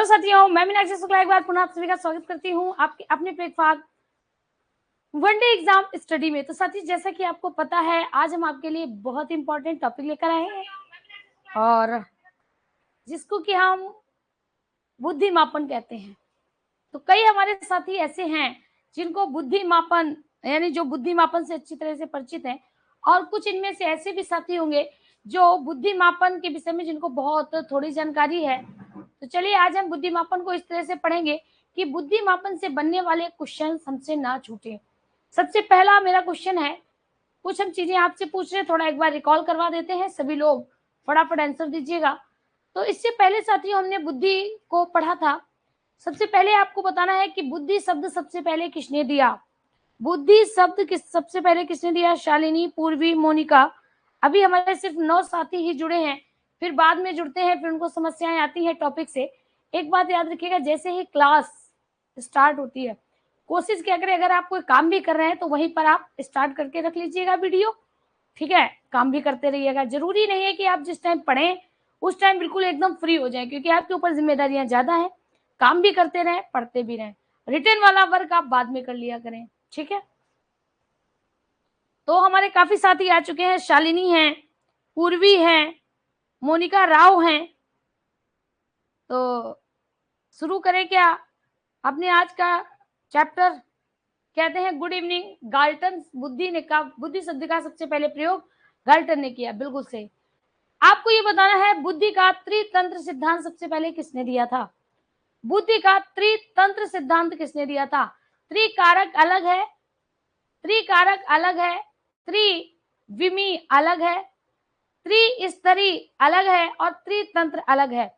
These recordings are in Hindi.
साथियों, मैं मीनाक्षी शुक्ला एक बार पुनः आप सभी का स्वागत करती हूँ आपके अपने प्लेटफॉर्म वनडे एग्जाम स्टडी में। तो साथी, जैसा कि आपको पता है, आज हम आपके लिए बहुत इंपॉर्टेंट टॉपिक लेकर आए हैं और जिसको कि हम बुद्धि मापन कहते हैं। तो कई हमारे साथी ऐसे हैं जिनको बुद्धि मापन यानी जो बुद्धि मापन से अच्छी तरह से परिचित हैं, और कुछ इनमें से ऐसे भी साथी होंगे जो बुद्धि मापन के विषय में जिनको बहुत थोड़ी जानकारी है। तो चलिए, आज हम बुद्धि मापन को इस तरह से पढ़ेंगे कि बुद्धि मापन से बनने वाले क्वेश्चन हमसे ना छूटे। सबसे पहला मेरा क्वेश्चन है, कुछ हम चीजें आपसे पूछ रहे हैं, थोड़ा एक बार रिकॉल करवा देते हैं, सभी लोग फटाफट आंसर दीजिएगा। तो इससे पहले साथियों हमने बुद्धि को पढ़ा था। सबसे पहले आपको बताना है कि बुद्धि शब्द सबसे पहले किसने दिया। बुद्धि शब्द सबसे पहले किसने दिया? शालिनी, पूर्वी, मोनिका। अभी हमारे सिर्फ 9 साथी ही जुड़े हैं, फिर बाद में जुड़ते हैं, फिर उनको समस्याएं आती हैं टॉपिक से। एक बात याद रखिएगा, जैसे ही क्लास स्टार्ट होती है, कोशिश क्या करें, अगर आप कोई काम भी कर रहे हैं तो वहीं पर आप स्टार्ट करके रख लीजिएगा वीडियो, ठीक है। काम भी करते रहिएगा, जरूरी नहीं है कि आप जिस टाइम पढ़ें उस टाइम बिल्कुल एकदम फ्री हो जाए, क्योंकि आपके ऊपर जिम्मेदारियां ज्यादा है। काम भी करते रहें, पढ़ते भी रहें। रिटर्न वाला वर्क आप बाद में कर लिया करें, ठीक है। तो हमारे काफी साथी आ चुके हैं। शालिनी हैं, पूर्वी हैं, मोनिका राव हैं। तो शुरू करें क्या अपने आज का चैप्टर? कहते हैं गुड इवनिंग गाल्टन। बुद्धि ने कहा, बुद्धि शब्द का सबसे पहले प्रयोग गाल्टन ने किया, बिल्कुल सही। आपको ये बताना है, बुद्धि का त्रितंत्र सिद्धांत सबसे पहले किसने दिया था? बुद्धि का त्रितंत्र सिद्धांत किसने दिया था? त्रिकारक अलग है, त्रिकारक अलग है, त्रिविमी अलग है, त्रिस्तरी अलग है और त्रितंत्र अलग है।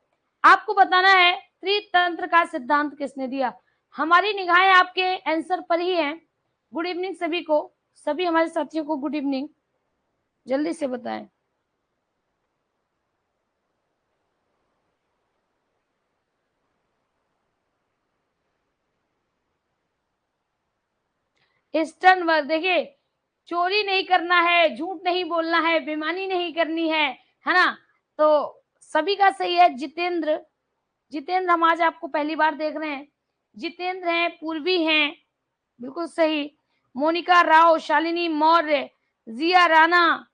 आपको बताना है त्रितंत्र का सिद्धांत किसने दिया। हमारी निगाहें आपके आंसर पर ही हैं। गुड इवनिंग सभी को, सभी हमारे साथियों को गुड इवनिंग। जल्दी से बताएं। ईस्टर्न वर्क, देखिए, चोरी नहीं करना है, झूठ नहीं बोलना है, बेईमानी नहीं करनी है ना। तो सभी का सही है। जितेंद्र, जितेंद्र हम आज आपको पहली बार देख रहे हैं। जितेंद्र हैं, पूर्वी हैं, बिल्कुल सही। मोनिका राव, शालिनी मौर्य, जिया राणा,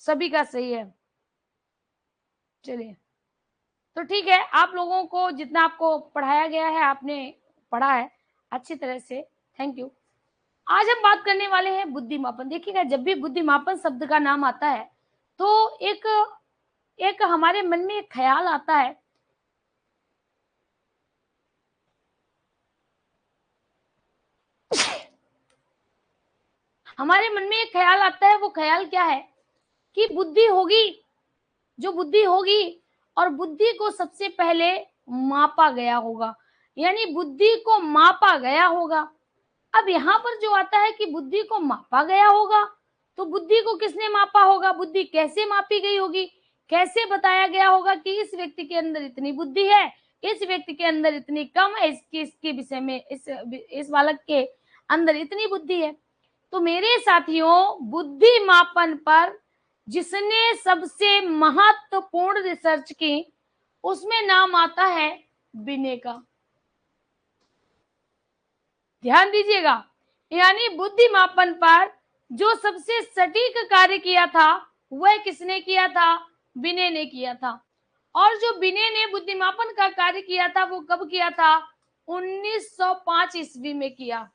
सभी का सही है। चलिए, तो ठीक है, आप लोगों को जितना आपको पढ़ाया गया है आपने पढ़ा है अच्छी तरह से, थैंक यू। आज हम बात करने वाले हैं बुद्धिमापन। देखिएगा, जब भी बुद्धिमापन शब्द का नाम आता है तो एक हमारे मन में एक ख्याल आता है। हमारे मन में एक ख्याल आता है, वो ख्याल क्या है कि बुद्धि होगी, जो बुद्धि होगी और बुद्धि को सबसे पहले मापा गया होगा, यानी बुद्धि को मापा गया होगा। अब यहाँ पर जो आता है कि बुद्धि को मापा गया होगा, तो बुद्धि को किसने मापा होगा? बुद्धि कैसे मापी गई होगी? कैसे बताया गया होगा कि इस व्यक्ति के अंदर इतनी बुद्धि है, इस व्यक्ति के अंदर इतनी कम है, इसके विषय में इस बालक के अंदर इतनी बुद्धि है। तो मेरे साथियों, बुद्धि मापन पर जिसने सबसे महत्वपूर्ण रिसर्च की, उसमें नाम आता है बिने का। ध्यान दीजिएगा, यानी बुद्धि मापन पर जो सबसे सटीक कार्य किया था वह किसने किया था? बिने ने किया था। और जो बिने ने बुद्धिमापन का कार्य किया था वो कब किया था? 1905 ईस्वी में किया।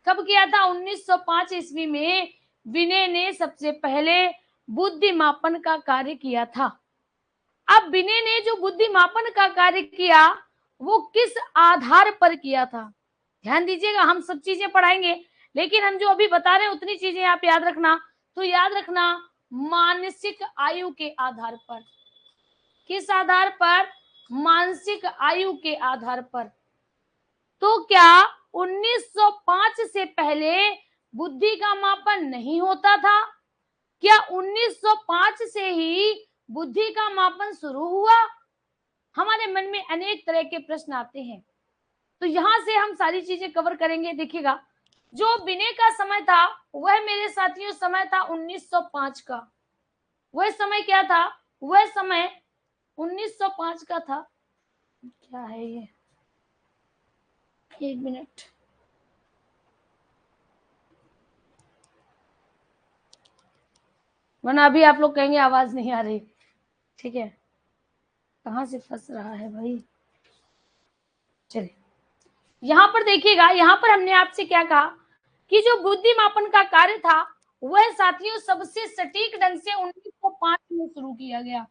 कब किया था? 1905 ईस्वी में बिने ने सबसे पहले बुद्धिमापन का कार्य किया था। अब बिने ने जो बुद्धिमापन का कार्य किया वो किस आधार पर किया था? ध्यान दीजिएगा, हम सब चीजें पढ़ाएंगे, लेकिन हम जो अभी बता रहे हैं उतनी चीजें आप याद रखना। तो याद रखना, मानसिक आयु के आधार पर। किस आधार पर? मानसिक आयु के आधार पर। तो क्या 1905 से पहले बुद्धि का मापन नहीं होता था? क्या 1905 से ही बुद्धि का मापन शुरू हुआ? हमारे मन में अनेक तरह के प्रश्न आते हैं, तो यहां से हम सारी चीजें कवर करेंगे। देखिएगा, जो बिने का समय था वह मेरे साथियों समय था 1905 का। वह समय क्या था? वह समय 1905 का था। क्या है ये, एक मिनट। वरना अभी आप लोग कहेंगे आवाज नहीं आ रही। ठीक है, कहाँ से फंस रहा है भाई। चलिए, यहाँ पर देखिएगा, यहाँ पर हमने आपसे क्या कहा कि जो बुद्धि मापन का कार्य था वह साथियों सबसे सटीक ढंग से 1905 में शुरू किया गया।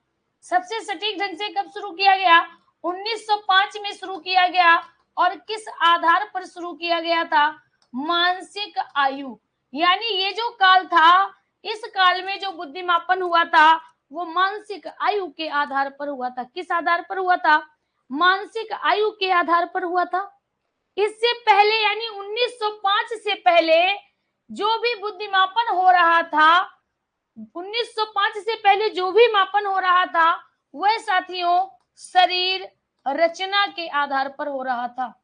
सबसे सटीक ढंग से कब शुरू किया गया? 1905 में शुरू किया गया। और किस आधार पर शुरू किया गया था? मानसिक आयु। यानी ये जो काल था, इस काल में जो बुद्धि मापन हुआ था वो मानसिक आयु के आधार पर हुआ था। किस आधार पर हुआ था? मानसिक आयु के आधार पर हुआ था। इससे पहले यानी 1905 से पहले जो भी बुद्धि मापन हो रहा था, 1905 से पहले जो भी मापन हो रहा था वह साथियों शरीर रचना के आधार पर हो रहा था।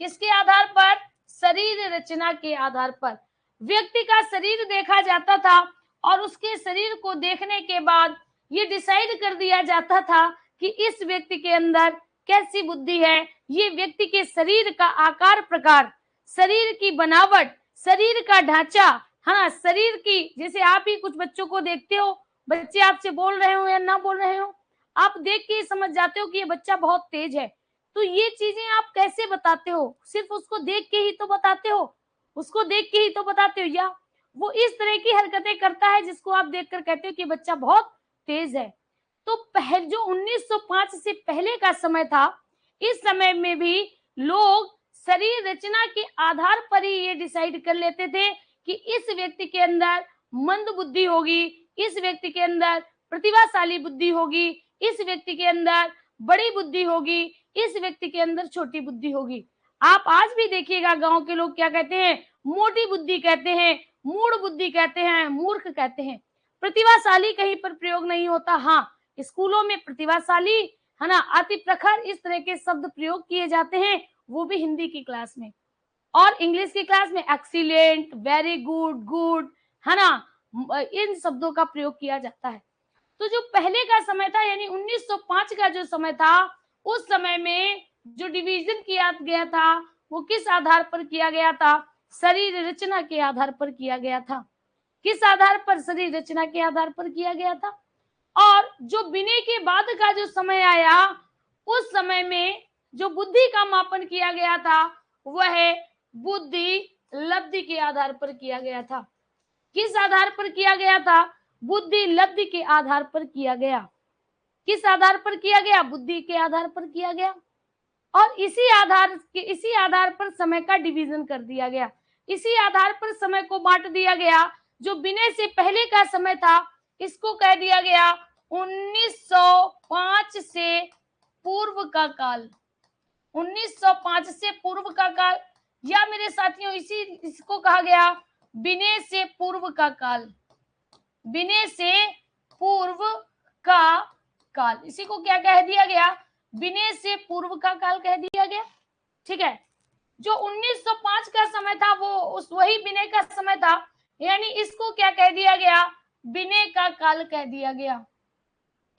किसके आधार पर? शरीर रचना के आधार पर। व्यक्ति का शरीर देखा जाता था और उसके शरीर को देखने के बाद ये डिसाइड कर दिया जाता था कि इस व्यक्ति के अंदर कैसी बुद्धि है। ये व्यक्ति के शरीर का आकार प्रकार, शरीर की बनावट, शरीर का ढांचा, हाँ शरीर की, जैसे आप ही कुछ बच्चों को देखते हो, बच्चे आपसे बोल रहे हो या ना बोल रहे हो, आप देख के समझ जाते हो कि ये बच्चा बहुत तेज है। तो ये चीजें आप कैसे बताते हो? सिर्फ उसको देख के ही तो बताते हो, उसको देख के ही तो बताते हो, या वो इस तरह की हरकतें करता है जिसको आप देखकर कहते हो कि बच्चा बहुत तेज है। तो पहले जो 1905 से पहले का समय था, इस समय में भी लोग शरीर रचना के आधार पर ही ये डिसाइड कर लेते थे कि इस व्यक्ति के अंदर मंद बुद्धि होगी, इस व्यक्ति के अंदर प्रतिभाशाली बुद्धि होगी, इस व्यक्ति के अंदर बड़ी बुद्धि होगी, इस व्यक्ति के अंदर छोटी बुद्धि होगी। आप आज भी देखिएगा गांव के लोग क्या कहते हैं? मोटी बुद्धि कहते हैं, मूढ़ बुद्धि कहते हैं, मूर्ख कहते हैं। प्रतिभाशाली कहीं पर प्रयोग नहीं होता। हाँ, स्कूलों में प्रतिभाशाली, है ना, अति प्रखर, इस तरह के शब्द प्रयोग किए जाते हैं, वो भी हिंदी की क्लास में। और इंग्लिश की क्लास में एक्सीलेंट, वेरी गुड, गुड, है ना, इन शब्दों का प्रयोग किया जाता है। तो जो पहले का समय था यानी 1905 का जो समय था, उस समय में जो डिवीजन किया गया था वो किस आधार पर किया गया था? शरीर रचना के आधार पर किया गया था। किस आधार पर? शरीर रचना के आधार पर किया गया था। और जो विनय के बाद का जो समय आया, उस समय में जो बुद्धि का मापन किया गया था वह बुद्धि लब्धि के आधार पर किया गया था। किस आधार पर किया गया था? बुद्धि लब्धि के आधार पर किया गया। किस आधार पर किया गया? बुद्धि के आधार पर किया गया। और इसी आधार पर समय का डिवीजन कर दिया गया, इसी आधार पर समय को बांट दिया गया। जो विनय से पहले का समय था इसको कह दिया गया 1905 से पूर्व का काल। 1905 से पूर्व का काल, या मेरे साथियों इसको कहा गया विनय से पूर्व का काल। विनय से पूर्व का काल, इसी को क्या कह दिया गया? विनय से पूर्व का काल कह दिया गया। ठीक है, जो 1905 का समय था वो उस वही विनय का समय था, यानी इसको क्या कह दिया गया? विनय का काल कह दिया गया।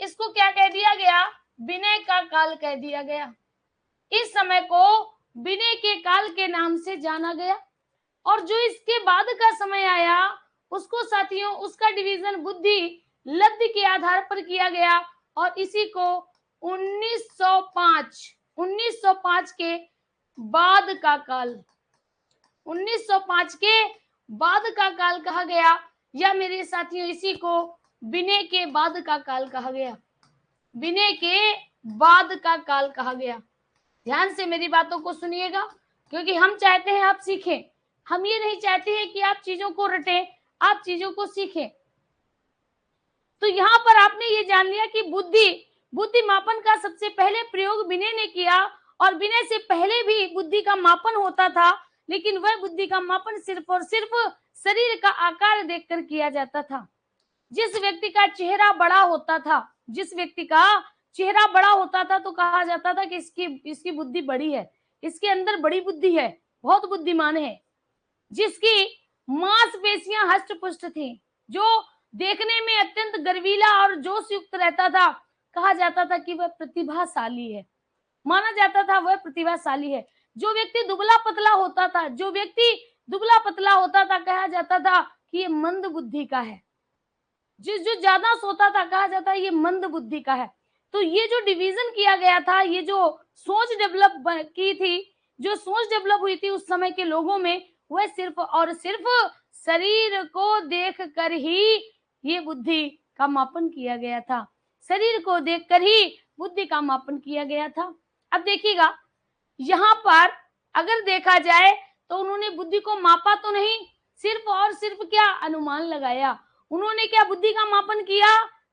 इसको क्या कह दिया गया? विनय का काल कह दिया गया। इस समय को विनय के काल के नाम से जाना गया। और जो इसके बाद का समय आया उसको साथियों उसका डिवीजन बुद्धि लब्धि के आधार पर किया गया। और इसी को 1905 के बाद का काल, 1905 के बाद का काल कहा गया, या मेरे साथियों इसी को विनय के बाद का काल कहा गया। विनय के बाद का काल कहा गया। ध्यान से मेरी बातों को सुनिएगा, क्योंकि हम चाहते हैं आप सीखें। हम ये नहीं चाहते हैं कि आप चीजों को रटें, आप चीजों को सीखें। तो यहाँ पर आपने ये जान लिया कि बुद्धि मापन का सबसे पहले प्रयोग विनय ने किया, और विनय से पहले भी बुद्धि का मापन होता था, लेकिन वह बुद्धि का मापन सिर्फ और सिर्फ शरीर का आकार देखकर किया जाता था। जिस व्यक्ति का चेहरा बड़ा होता था, जिस व्यक्ति का चेहरा बड़ा होता था तो कहा जाता था कि इसकी बुद्धि बड़ी है, इसके अंदर बड़ी बुद्धि है, बहुत बुद्धिमान है। जिसकी मांसपेशियां हष्ट पुष्ट थी, जो देखने में अत्यंत गर्वीला और जोश युक्त रहता था, कहा जाता था कि वह प्रतिभाशाली है। माना जाता था वह प्रतिभाशाली है। जो व्यक्ति दुबला पतला होता था, जो व्यक्ति दुबला पतला होता था, कहा जाता था कि ये मंद बुद्धि का है। जो ज्यादा सोता था, कहा जाता है ये मंद बुद्धि का है। तो ये जो डिवीजन किया गया था, ये जो सोच डेवलप की थी, जो सोच डेवलप हुई थी उस समय के लोगों में, वह सिर्फ और सिर्फ शरीर को देख कर ही ये बुद्धि का मापन किया गया था। शरीर को देखकर ही बुद्धि का मापन किया गया था। अब देखिएगा, यहाँ पर अगर देखा जाए तो उन्होंने बुद्धि को मापा तो नहीं, सिर्फ और सिर्फ क्या, अनुमान लगाया। उन्होंने क्या बुद्धि का मापन किया?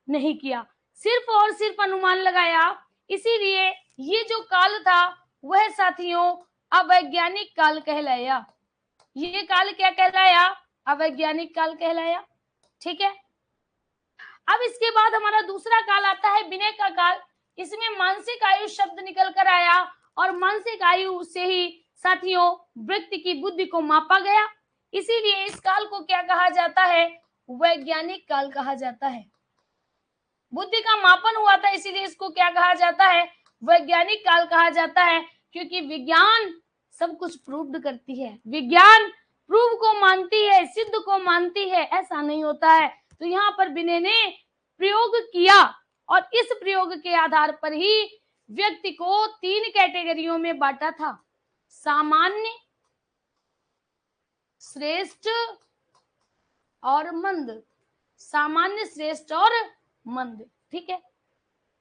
नहीं किया, सिर्फ और सिर्फ अनुमान लगाया। इसीलिए ये जो काल था वह साथियों अवैज्ञानिक काल कहलाया। ये काल क्या कहलाया? अवैज्ञानिक काल कहलाया। ठीक है। अब इसके बाद हमारा दूसरा काल आता है विनय का काल। इसमें मानसिक आयु शब्द निकल कर आया और मानसिक आयु से ही साथियों व्यक्ति की बुद्धि को मापा गया। इसीलिए इस काल को क्या कहा जाता है? वैज्ञानिक काल कहा जाता है। बुद्धि का मापन हुआ था, इसीलिए इसको क्या कहा जाता है? वैज्ञानिक काल कहा जाता है। क्योंकि विज्ञान सब कुछ प्रूव्ड करती है, विज्ञान प्रूव को मानती है, सिद्ध को मानती है, ऐसा नहीं होता है। तो यहाँ पर विनय ने प्रयोग किया और इस प्रयोग के आधार पर ही व्यक्ति को 3 कैटेगरियों में बांटा था: सामान्य, श्रेष्ठ और मंद। सामान्य, श्रेष्ठ और मंद। ठीक है।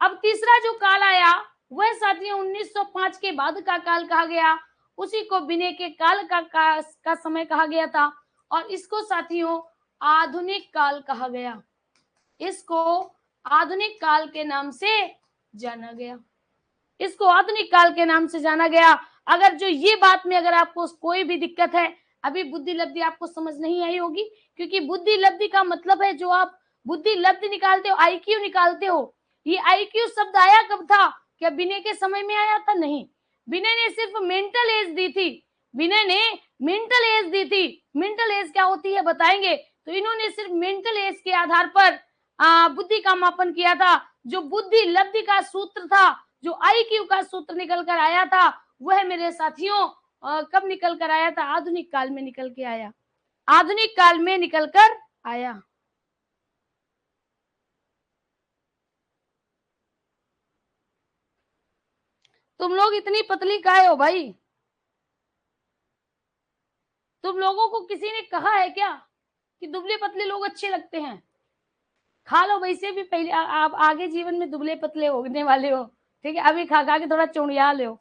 अब तीसरा जो काल आया वह साथियों 1905 के बाद का काल कहा गया। उसी को विनय के काल का समय कहा गया था और इसको साथियों आधुनिक काल कहा गया। इसको आधुनिक काल के नाम से जाना गया। इसको आधुनिक काल के नाम से जाना गया। अगर जो ये बात में अगर आपको कोई भी दिक्कत है, अभी बुद्धि लब्धि आपको समझ नहीं आई होगी, क्योंकि बुद्धि लब्धि का मतलब है जो आप बुद्धि लब्धि निकालते हो, आईक्यू निकालते हो। ये आईक्यू शब्द आया कब था? क्या विनय के समय में आया था? नहीं, विनय ने सिर्फ मेंटल एज दी थी। विनय ने मेंटल एज दी थी। मेंटल एज क्या होती है बताएंगे। तो इन्होंने सिर्फ मेंटल एज के आधार पर बुद्धि का मापन किया था। जो बुद्धि लब्धि का सूत्र था, जो आईक्यू का सूत्र निकल कर आया था, वह मेरे साथियों कब निकल कर आया था? आधुनिक काल में निकल के आया। आधुनिक काल में निकल कर आया। तुम लोग इतनी पतली काहे हो भाई? तुम लोगों को किसी ने कहा है क्या कि दुबले पतले लोग अच्छे लगते हैं? खा लो, वैसे भी पहले आप आगे जीवन में दुबले पतले होने वाले हो। ठीक है, अभी खा खा के थोड़ा चुड़िया लो।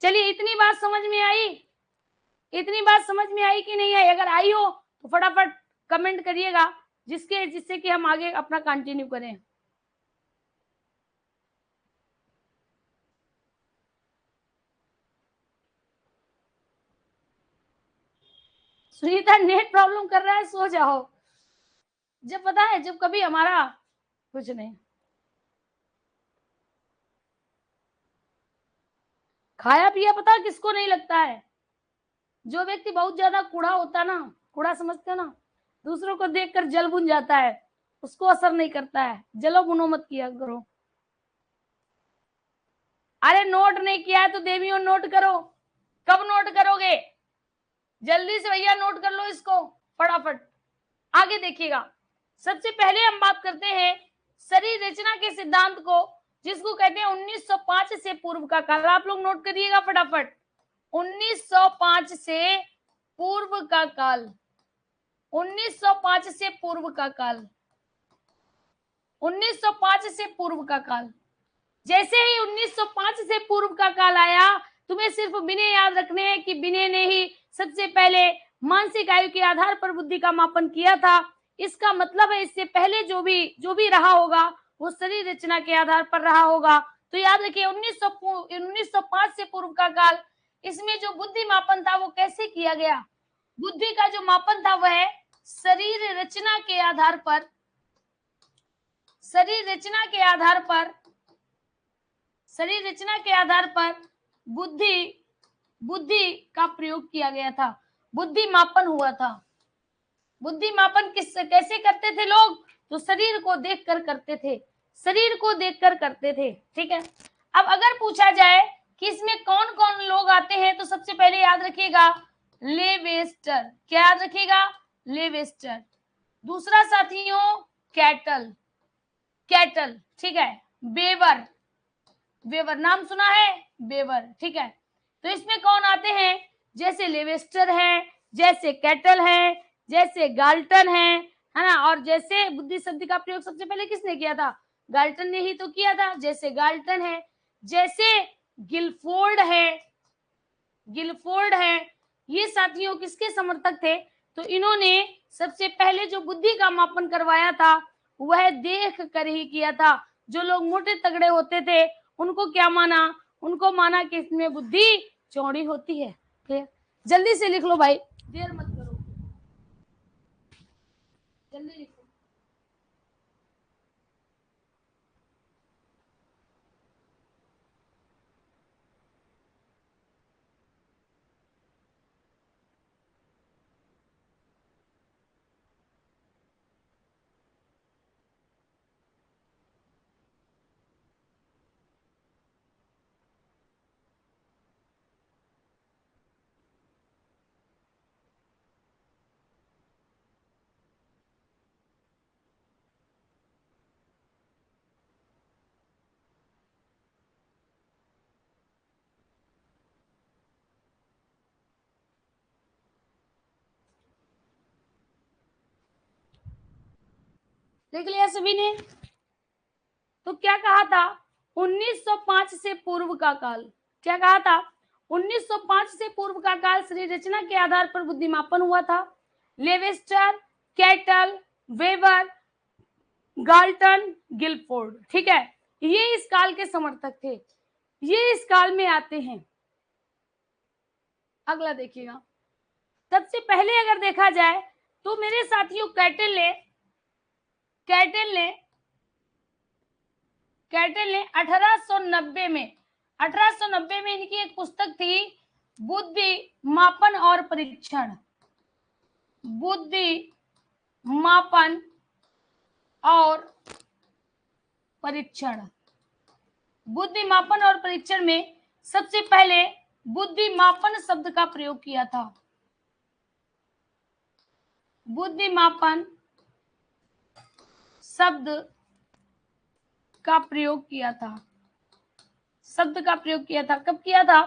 चलिए, इतनी बात समझ में आई? इतनी बात समझ में आई कि नहीं आई? अगर आई हो तो फटाफट कमेंट करिएगा, जिससे कि हम आगे अपना कंटिन्यू करें। सुनीता, नेट प्रॉब्लम कर रहा है, सो जाओ। जब पता है, जब कभी हमारा कुछ नहीं, खाया पिया पता किसको नहीं लगता है? जो व्यक्ति बहुत ज्यादा कूड़ा होता ना, कूड़ा समझते हो ना, दूसरों को देखकर जल बुन जाता है, उसको असर नहीं करता है। जलो बुनो मत किया करो। अरे नोट नहीं किया है तो देवियों नोट करो। कब नोट करोगे? जल्दी से भैया नोट कर लो इसको फटाफट। आगे देखिएगा, सबसे पहले हम बात करते हैं शरीर रचना के सिद्धांत को, जिसको कहते हैं 1905 से पूर्व का काल। आप लोग नोट करिएगा फटाफट। 1905 से पूर्व का काल। 1905 से पूर्व का काल। 1905 से पूर्व का काल। जैसे ही 1905 से पूर्व का काल आया, तुम्हें सिर्फ विनय याद रखने हैं कि विनय ने ही सबसे पहले मानसिक आयु के आधार पर बुद्धि का मापन किया था। इसका मतलब है इससे पहले जो भी रहा होगा वो शरीर रचना के आधार पर रहा होगा। तो याद रखिए 1905 से पूर्व का काल, इसमें जो बुद्धि मापन था वो कैसे किया गया? बुद्धि का जो मापन था वह शरीर रचना के आधार पर, शरीर रचना के आधार पर, शरीर रचना के आधार पर बुद्धि का प्रयोग किया गया था। बुद्धि मापन हुआ था। बुद्धि मापन कैसे करते थे लोग? तो शरीर को देखकर करते थे, शरीर को देखकर करते थे। ठीक है, अब अगर पूछा जाए कि इसमें कौन कौन लोग आते हैं, तो सबसे पहले याद रखिएगा लेवेस्टर। क्या याद रखिएगा? लेवेस्टर। दूसरा साथियों कैटल, कैटल। ठीक है, बेवर, बेवर नाम सुना है, बेवर। ठीक है, तो इसमें कौन आते हैं? जैसे लेवेस्टर है, जैसे कैटल है, जैसे गाल्टन है ना, और जैसे बुद्धि शब्द का प्रयोग सबसे पहले किसने किया था? गाल्टन ने ही तो किया था। जैसे गाल्टन है, जैसे गिलफोर्ड है, गिलफोर्ड है, ये साथियों किसके समर्थक थे? तो इन्होंने सबसे पहले जो बुद्धि का मापन करवाया था वह देख कर ही किया था। जो लोग मोटे तगड़े होते थे उनको क्या माना? उनको माना कि इसमें बुद्धि चौड़ी होती है। क्लियर? जल्दी से लिख लो भाई, देर मत करो, जल्दी लिखो। लिख लिया सभी ने? तो क्या कहा था? 1905 से पूर्व का काल। क्या कहा था? 1905 से पूर्व का काल शरीर रचना के आधार पर बुद्धिमापन हुआ था। लेवेस्टर, कैटल, वेबर, गाल्टन, गिलफोर्ड। ठीक है, ये इस काल के समर्थक थे, ये इस काल में आते हैं। अगला देखिएगा, सबसे पहले अगर देखा जाए तो मेरे साथियों कैटल ने 1890 में, 1890 में इनकी एक पुस्तक थी बुद्धि मापन और परीक्षण, बुद्धि मापन और परीक्षण। बुद्धि मापन और परीक्षण में सबसे पहले बुद्धि मापन शब्द का प्रयोग किया था, बुद्धि मापन शब्द का प्रयोग किया था, शब्द का प्रयोग किया था। कब किया था?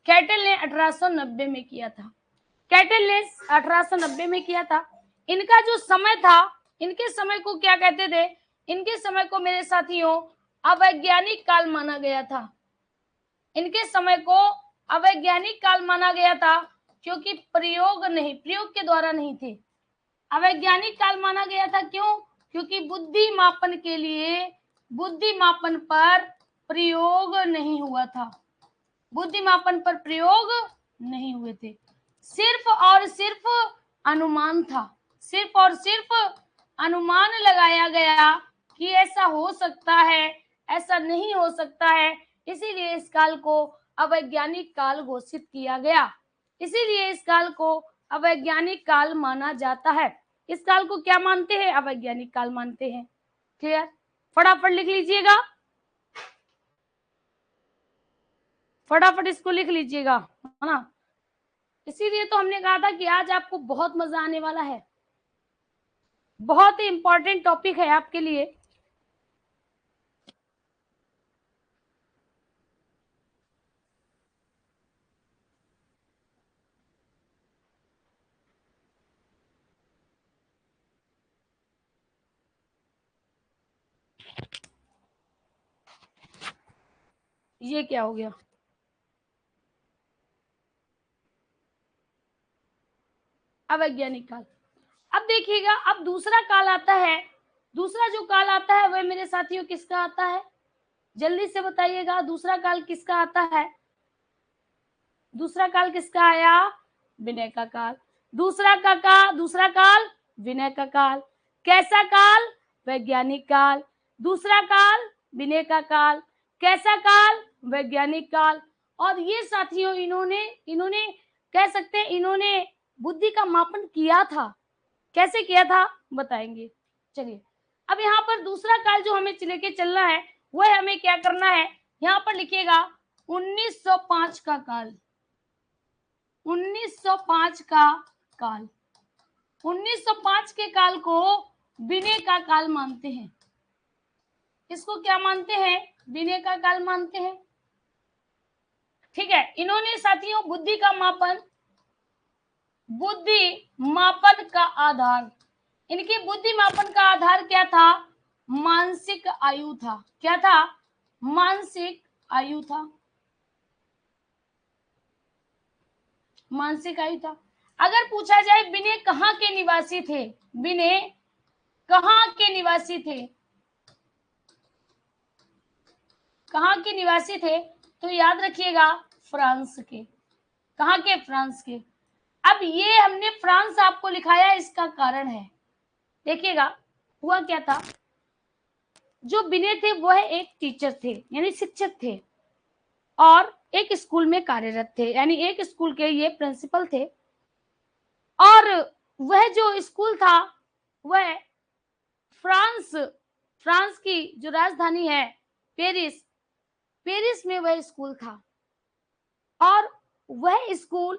कैटल ने 1890 में किया था, कैटल ने 1890 में किया था। इनका जो समय था, इनके समय को क्या कहते थे? इनके समय को मेरे साथियों अवैज्ञानिक काल माना गया था। इनके समय को अवैज्ञानिक काल माना गया था क्योंकि प्रयोग के द्वारा नहीं थे। अवैज्ञानिक काल माना गया था क्यों? क्योंकि बुद्धि मापन के लिए, बुद्धि मापन पर प्रयोग नहीं हुआ था, बुद्धि मापन पर प्रयोग नहीं हुए थे, सिर्फ और सिर्फ अनुमान था, सिर्फ और सिर्फ अनुमान लगाया गया कि ऐसा हो सकता है, ऐसा नहीं हो सकता है, इसीलिए इस काल को अवैज्ञानिक काल घोषित किया गया, इसीलिए इस काल को अवैज्ञानिक काल माना जाता है। इस काल को क्या मानते हैं? अवैज्ञानिक काल मानते हैं। क्लियर? फटाफट लिख लीजिएगा, फटाफट इसको लिख लीजिएगा, है ना। इसीलिए तो हमने कहा था कि आज आपको बहुत मजा आने वाला है, बहुत ही इंपॉर्टेंट टॉपिक है आपके लिए। ये क्या हो गया? अवैज्ञानिक काल। अब देखिएगा, अब दूसरा काल आता है, दूसरा जो काल आता है वह मेरे साथियों किसका आता है? जल्दी से बताइएगा, दूसरा काल किसका आता है? दूसरा काल किसका आया? विनय का काल। दूसरा काल विनय का काल। कैसा काल? वैज्ञानिक काल। दूसरा काल विनय का काल। कैसा काल? वैज्ञानिक काल। और ये साथियों इन्होंने कह सकते हैं इन्होंने बुद्धि का मापन किया था। कैसे किया था बताएंगे। चलिए, अब यहाँ पर दूसरा काल जो हमें लेके चलना है वह हमें क्या करना है, यहाँ पर लिखिएगा 1905 का काल। 1905 का काल, 1905 के काल को विनय का काल मानते हैं। इसको क्या मानते हैं, विनय का काल मानते हैं। ठीक है, इन्होंने साथियों बुद्धि का मापन, बुद्धि मापन का आधार, इनके बुद्धि मापन का आधार क्या था, मानसिक आयु था। क्या था, मानसिक आयु था, मानसिक आयु था। अगर पूछा जाए विनय कहाँ के निवासी थे, विनय कहाँ के निवासी थे, कहाँ के निवासी थे, तो याद रखिएगा फ्रांस के। कहाँ के, फ्रांस के। अब ये हमने फ्रांस आपको लिखाया, इसका कारण है, देखिएगा हुआ क्या था, जो विनय थे वह एक टीचर थे यानी शिक्षक थे और एक स्कूल में कार्यरत थे, यानी एक स्कूल के ये प्रिंसिपल थे। और वह जो स्कूल था वह फ्रांस की जो राजधानी है पेरिस, पेरिस में वह स्कूल था। और वह स्कूल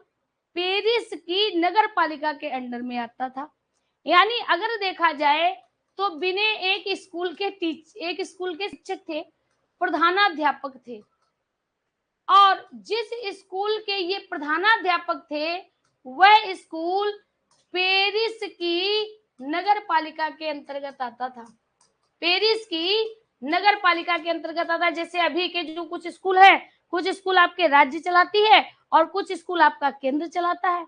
पेरिस की नगर पालिका के अंडर में आता था। यानी अगर देखा जाए तो विनय एक स्कूल के शिक्षक थे, प्रधानाध्यापक थे। और जिस स्कूल के ये प्रधानाध्यापक थे वह स्कूल पेरिस की नगर पालिका के अंतर्गत आता था, पेरिस की नगर पालिका के अंतर्गत आता है। जैसे अभी के जो कुछ स्कूल है, कुछ स्कूल आपके राज्य चलाती है और कुछ स्कूल आपका केंद्र चलाता है।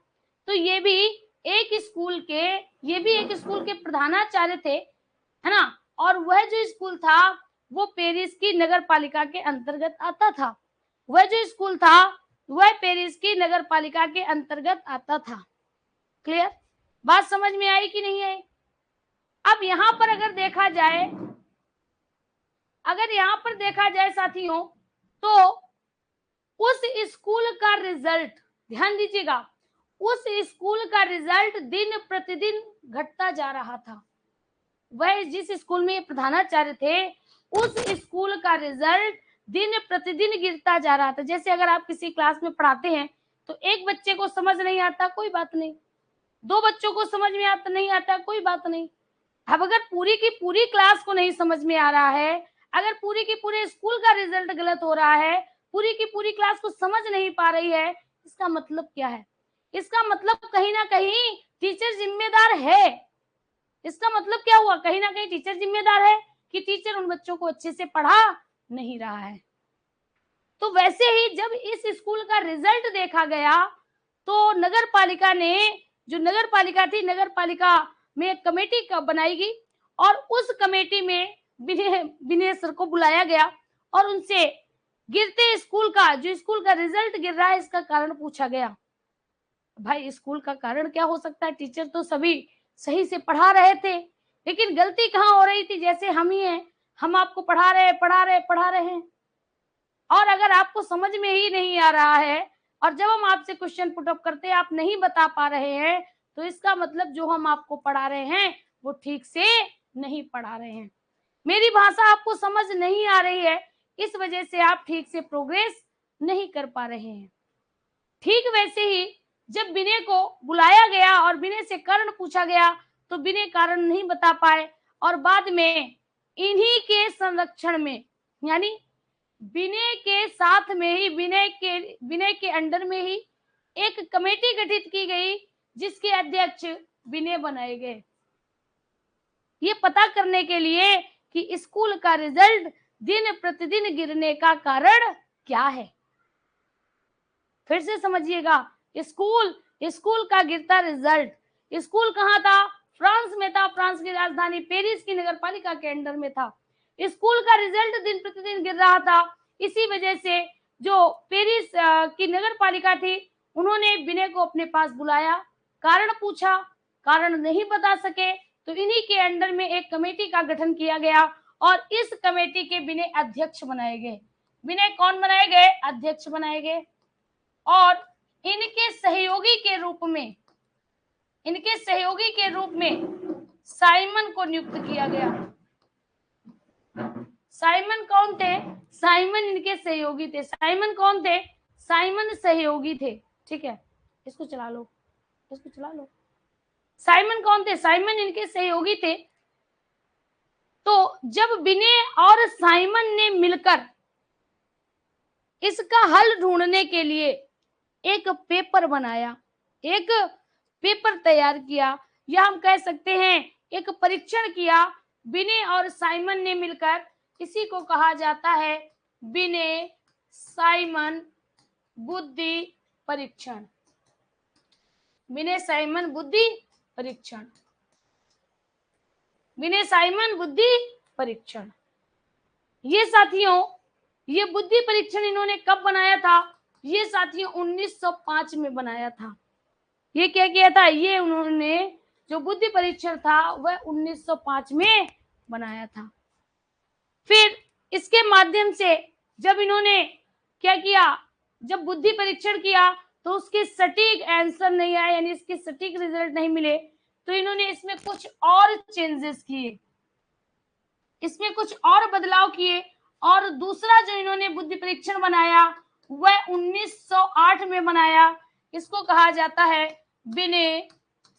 तो ये भी एक स्कूल के प्रधानाचार्य थे, है ना। और वह जो स्कूल था वो पेरिस की नगर पालिका के अंतर्गत आता था, वह जो स्कूल था वह पेरिस की नगर पालिका के अंतर्गत आता था। क्लियर, बात समझ में आई कि नहीं आई। अब यहाँ पर अगर देखा जाए साथियों, तो उस स्कूल का रिजल्ट, ध्यान दीजिएगा, उस स्कूल का रिजल्ट दिन प्रतिदिन घटता जा रहा था। वह जिस स्कूल में प्रधानाचार्य थे उस स्कूल का रिजल्ट दिन प्रतिदिन गिरता जा रहा था। जैसे अगर आप किसी क्लास में पढ़ाते हैं तो एक बच्चे को समझ नहीं आता, कोई बात नहीं, दो बच्चों को समझ में नहीं आता, कोई बात नहीं। अब अगर पूरी की पूरी क्लास को नहीं समझ में आ रहा है, अगर पूरी की पूरे स्कूल का रिजल्ट गलत हो रहा है, पूरी की पूरी क्लास को समझ नहीं पा रही है, इसका मतलब क्या है, इसका मतलब कहीं ना कहीं टीचर जिम्मेदार है। इसका मतलब क्या हुआ, कहीं ना कहीं टीचर जिम्मेदार है कि टीचर उन बच्चों को अच्छे से पढ़ा नहीं रहा है। तो वैसे ही जब इस स्कूल का रिजल्ट देखा गया तो नगर पालिका ने, जो नगर पालिका थी, नगर पालिका में एक कमेटी बनाई गई और उस कमेटी में विनय सर को बुलाया गया और उनसे गिरते स्कूल का, जो स्कूल का रिजल्ट गिर रहा है, इसका कारण पूछा गया। भाई स्कूल का कारण क्या हो सकता है, टीचर तो सभी सही से पढ़ा रहे थे, लेकिन गलती कहाँ हो रही थी, जैसे हम ही हैं, हम आपको पढ़ा रहे हैं और अगर आपको समझ में ही नहीं आ रहा है और जब हम आपसे क्वेश्चन पुट अप करते हैं आप नहीं बता पा रहे हैं, तो इसका मतलब जो हम आपको पढ़ा रहे हैं वो ठीक से नहीं पढ़ा रहे हैं। मेरी भाषा आपको समझ नहीं आ रही है, इस वजह से आप ठीक से प्रोग्रेस नहीं कर पा रहे हैं। ठीक वैसे ही जब विनय को बुलाया गया और विनय से कारण पूछा गया तो विनय कारण नहीं बता पाए और बाद में इन्हीं के संरक्षण में, यानी विनय के साथ में ही, विनय के अंडर में ही एक कमेटी गठित की गई जिसके अध्यक्ष विनय बनाए गए, ये पता करने के लिए कि स्कूल का रिजल्ट दिन प्रतिदिन गिरने का कारण क्या है। फिर से समझिएगा, स्कूल का गिरता रिजल्ट, स्कूल कहाँ था, फ्रांस में था, फ्रांस की राजधानी पेरिस की नगर पालिका के अंडर में था। स्कूल का रिजल्ट दिन प्रतिदिन गिर रहा था, इसी वजह से जो पेरिस की नगर पालिका थी उन्होंने विनय को अपने पास बुलाया, कारण पूछा, कारण नहीं बता सके तो इन्हीं के अंडर में एक कमेटी का गठन किया गया और इस कमेटी के विनय अध्यक्ष बनाए गए। विनय कौन बनाए गए, अध्यक्ष बनाए गए और इनके सहयोगी के रूप में साइमन को नियुक्त किया गया। साइमन कौन थे? साइमन इनके सहयोगी थे। साइमन कौन थे? साइमन सहयोगी थे। ठीक है, इसको चला लो, इसको चला लो। साइमन कौन थे? साइमन इनके सहयोगी थे। तो जब बिने और साइमन ने मिलकर इसका हल ढूंढने के लिए एक पेपर बनाया, एक पेपर तैयार किया, या हम कह सकते हैं एक परीक्षण किया, बिने और साइमन ने मिलकर, इसी को कहा जाता है बिने साइमन बुद्धि परीक्षण। बिने साइमन बुद्धि परीक्षण, बिने साइमन बुद्धि परीक्षण। ये साथियों, ये बुद्धि परीक्षण इन्होंने कब बनाया था? ये साथियों 1905 में बनाया था। ये क्या किया था? ये उन्होंने जो बुद्धि परीक्षण था वह 1905 में बनाया था। फिर इसके माध्यम से जब इन्होंने क्या किया, जब बुद्धि परीक्षण किया तो उसके सटीक आंसर नहीं आए, यानी इसके सटीक रिजल्ट नहीं मिले, तो इन्होंने इसमें कुछ और चेंजेस किए, इसमें कुछ और बदलाव किए। और दूसरा जो इन्होंने बुद्धि परीक्षण बनाया वह 1908 में बनाया। इसको कहा जाता है बिने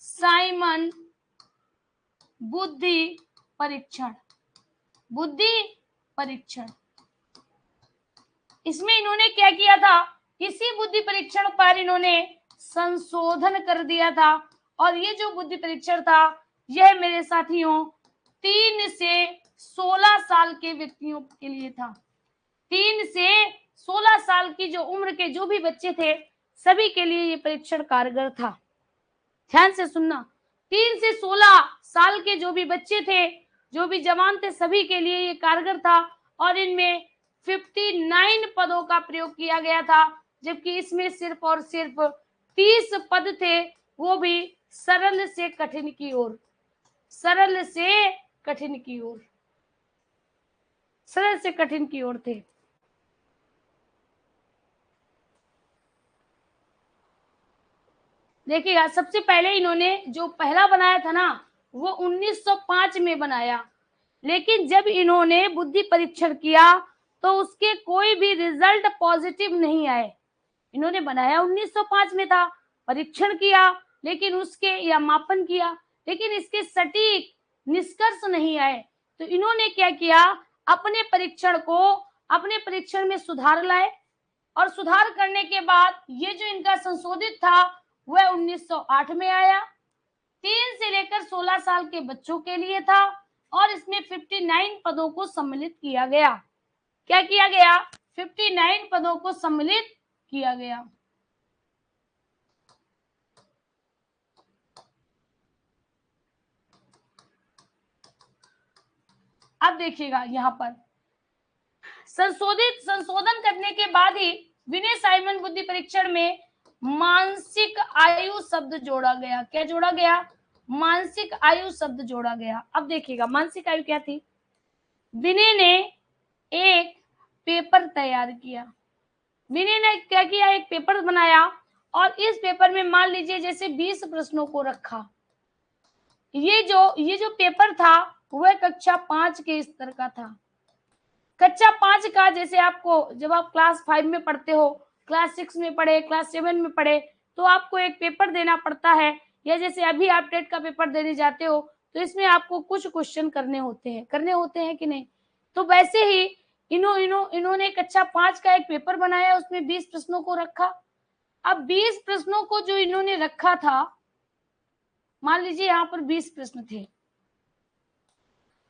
साइमन बुद्धि परीक्षण, बुद्धि परीक्षण। इसमें इन्होंने क्या किया था? इसी बुद्धि परीक्षण पर इन्होंने संशोधन कर दिया था। और ये जो बुद्धि परीक्षण था यह मेरे साथियों 3 से 16 साल के व्यक्तियों के लिए था। 3 से 16 साल की जो उम्र के जो भी बच्चे थे सभी के लिए ये परीक्षण कारगर था। ध्यान से सुनना, 3 से 16 साल के जो भी बच्चे थे, जो भी जवान थे, सभी के लिए ये कारगर था। और इनमें 59 पदों का प्रयोग किया गया था, जबकि इसमें सिर्फ और सिर्फ 30 पद थे, वो भी सरल से कठिन की ओर, सरल से कठिन की ओर, सरल से कठिन की ओर थे। देखिएगा, सबसे पहले इन्होंने जो पहला बनाया था ना वो 1905 में बनाया, लेकिन जब इन्होंने बुद्धि परीक्षण किया तो उसके कोई भी रिजल्ट पॉजिटिव नहीं आए। इन्होंने बनाया 1905 में था, परीक्षण किया, लेकिन उसके या मापन किया, लेकिन इसके सटीक निष्कर्ष नहीं आए। तो इन्होंने क्या किया, अपने परीक्षण में सुधार लाए, और सुधार करने के बाद ये जो इनका संशोधित था वह 1908 में आया। 3 से लेकर 16 साल के बच्चों के लिए था, और इसमें 59 पदों को सम्मिलित किया गया। क्या किया गया? 59 पदों को सम्मिलित किया गया। अब देखिएगा, यहां पर संशोधन करने के बाद ही विनय साइमन बुद्धि परीक्षण में मानसिक आयु शब्द जोड़ा गया। क्या जोड़ा गया? मानसिक आयु शब्द जोड़ा गया। अब देखिएगा, मानसिक आयु क्या थी? विनय ने एक पेपर तैयार किया, विनय ने क्या किया, एक पेपर बनाया, और इस पेपर में मान लीजिए जैसे 20 प्रश्नों को रखा। ये जो पेपर था वह कक्षा 5 के स्तर का था। कक्षा 5 का, जैसे आपको जब आप क्लास 5 में पढ़ते हो, क्लास 6 में पढ़े, क्लास 7 में पढ़े, तो आपको एक पेपर देना पड़ता है, या जैसे अभी आप टेट का पेपर देने जाते हो तो इसमें आपको कुछ क्वेश्चन करने होते हैं कि नहीं? तो वैसे ही इन्होंने कक्षा 5 का एक पेपर बनाया, उसमें 20 प्रश्नों को रखा। अब 20 प्रश्नों को जो इन्होंने रखा था, मान लीजिए यहाँ पर 20 प्रश्न थे।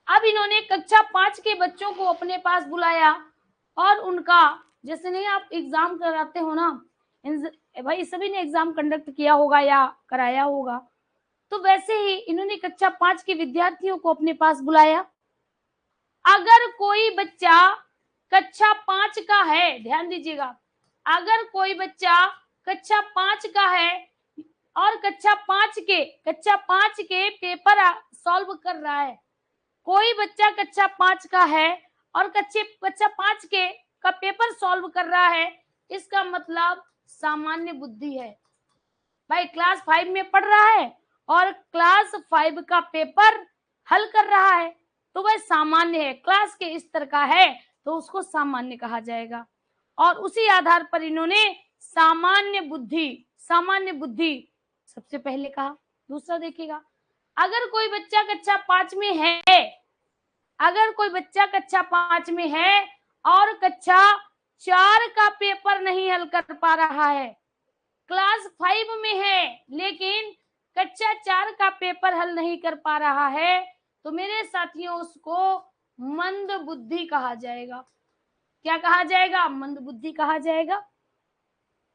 अब इन्होंने कक्षा 5 के बच्चों को अपने पास बुलाया, और उनका, जैसे नहीं आप एग्जाम कराते हो ना, भाई सभी ने एग्जाम कंडक्ट किया होगा या कराया होगा, तो वैसे ही इन्होंने कक्षा 5 के विद्यार्थियों को अपने पास बुलाया। अगर कोई बच्चा कक्षा 5 का है, ध्यान दीजिएगा, अगर कोई बच्चा कक्षा 5 का है और कक्षा 5 के पेपर सॉल्व कर रहा है, कोई बच्चा कक्षा 5 का है और कक्षा 5 के का पेपर सॉल्व कर रहा है, इसका मतलब सामान्य बुद्धि है। भाई क्लास 5 में पढ़ रहा है और क्लास 5 का पेपर हल कर रहा है, तो वह सामान्य है, क्लास के स्तर का है तो उसको सामान्य कहा जाएगा। और उसी आधार पर इन्होंने सामान्य बुद्धि सबसे पहले कहा। दूसरा देखिएगा, अगर कोई बच्चा कक्षा 5 में है, अगर कोई बच्चा कक्षा 5 में है और कक्षा 4 का पेपर नहीं हल कर पा रहा है, क्लास 5 में है लेकिन कक्षा 4 का पेपर हल नहीं कर पा रहा है, तो मेरे साथियों उसको मंद बुद्धि कहा जाएगा। क्या कहा जाएगा? मंद बुद्धि कहा जाएगा।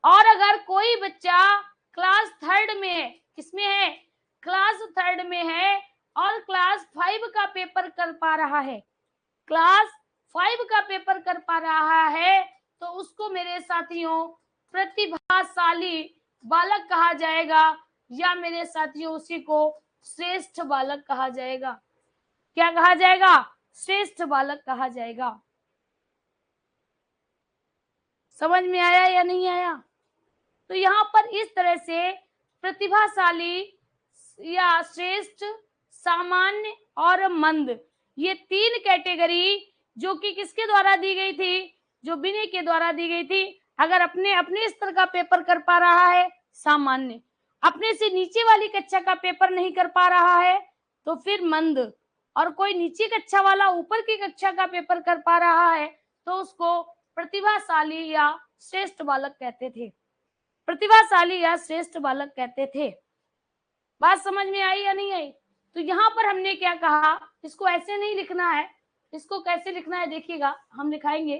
और अगर कोई बच्चा क्लास 3 में है, किसमें है? क्लास 3 में है और क्लास 5 का पेपर कर पा रहा है, क्लास 5 का पेपर कर पा रहा है, तो उसको मेरे साथियों प्रतिभाशाली बालक कहा जाएगा, या मेरे साथियों उसी को श्रेष्ठ बालक कहा जाएगा। क्या कहा जाएगा? श्रेष्ठ बालक कहा जाएगा। समझ में आया या नहीं आया? तो यहाँ पर इस तरह से प्रतिभाशाली या श्रेष्ठ, सामान्य और मंद, ये 3 कैटेगरी जो कि किसके द्वारा दी गई थी? जो विनय के द्वारा दी गई थी। अगर अपने स्तर का पेपर कर पा रहा है, सामान्य, अपने से नीचे वाली कक्षा का पेपर नहीं कर पा रहा है तो फिर मंद, और कोई नीचे कक्षा वाला ऊपर की कक्षा का पेपर कर पा रहा है तो उसको प्रतिभाशाली या श्रेष्ठ बालक कहते थे। प्रतिभाशाली या श्रेष्ठ बालक कहते थे। बात समझ में आई या नहीं आई? तो यहाँ पर हमने क्या कहा, इसको ऐसे नहीं लिखना है, इसको कैसे लिखना है देखिएगा, हम लिखाएंगे,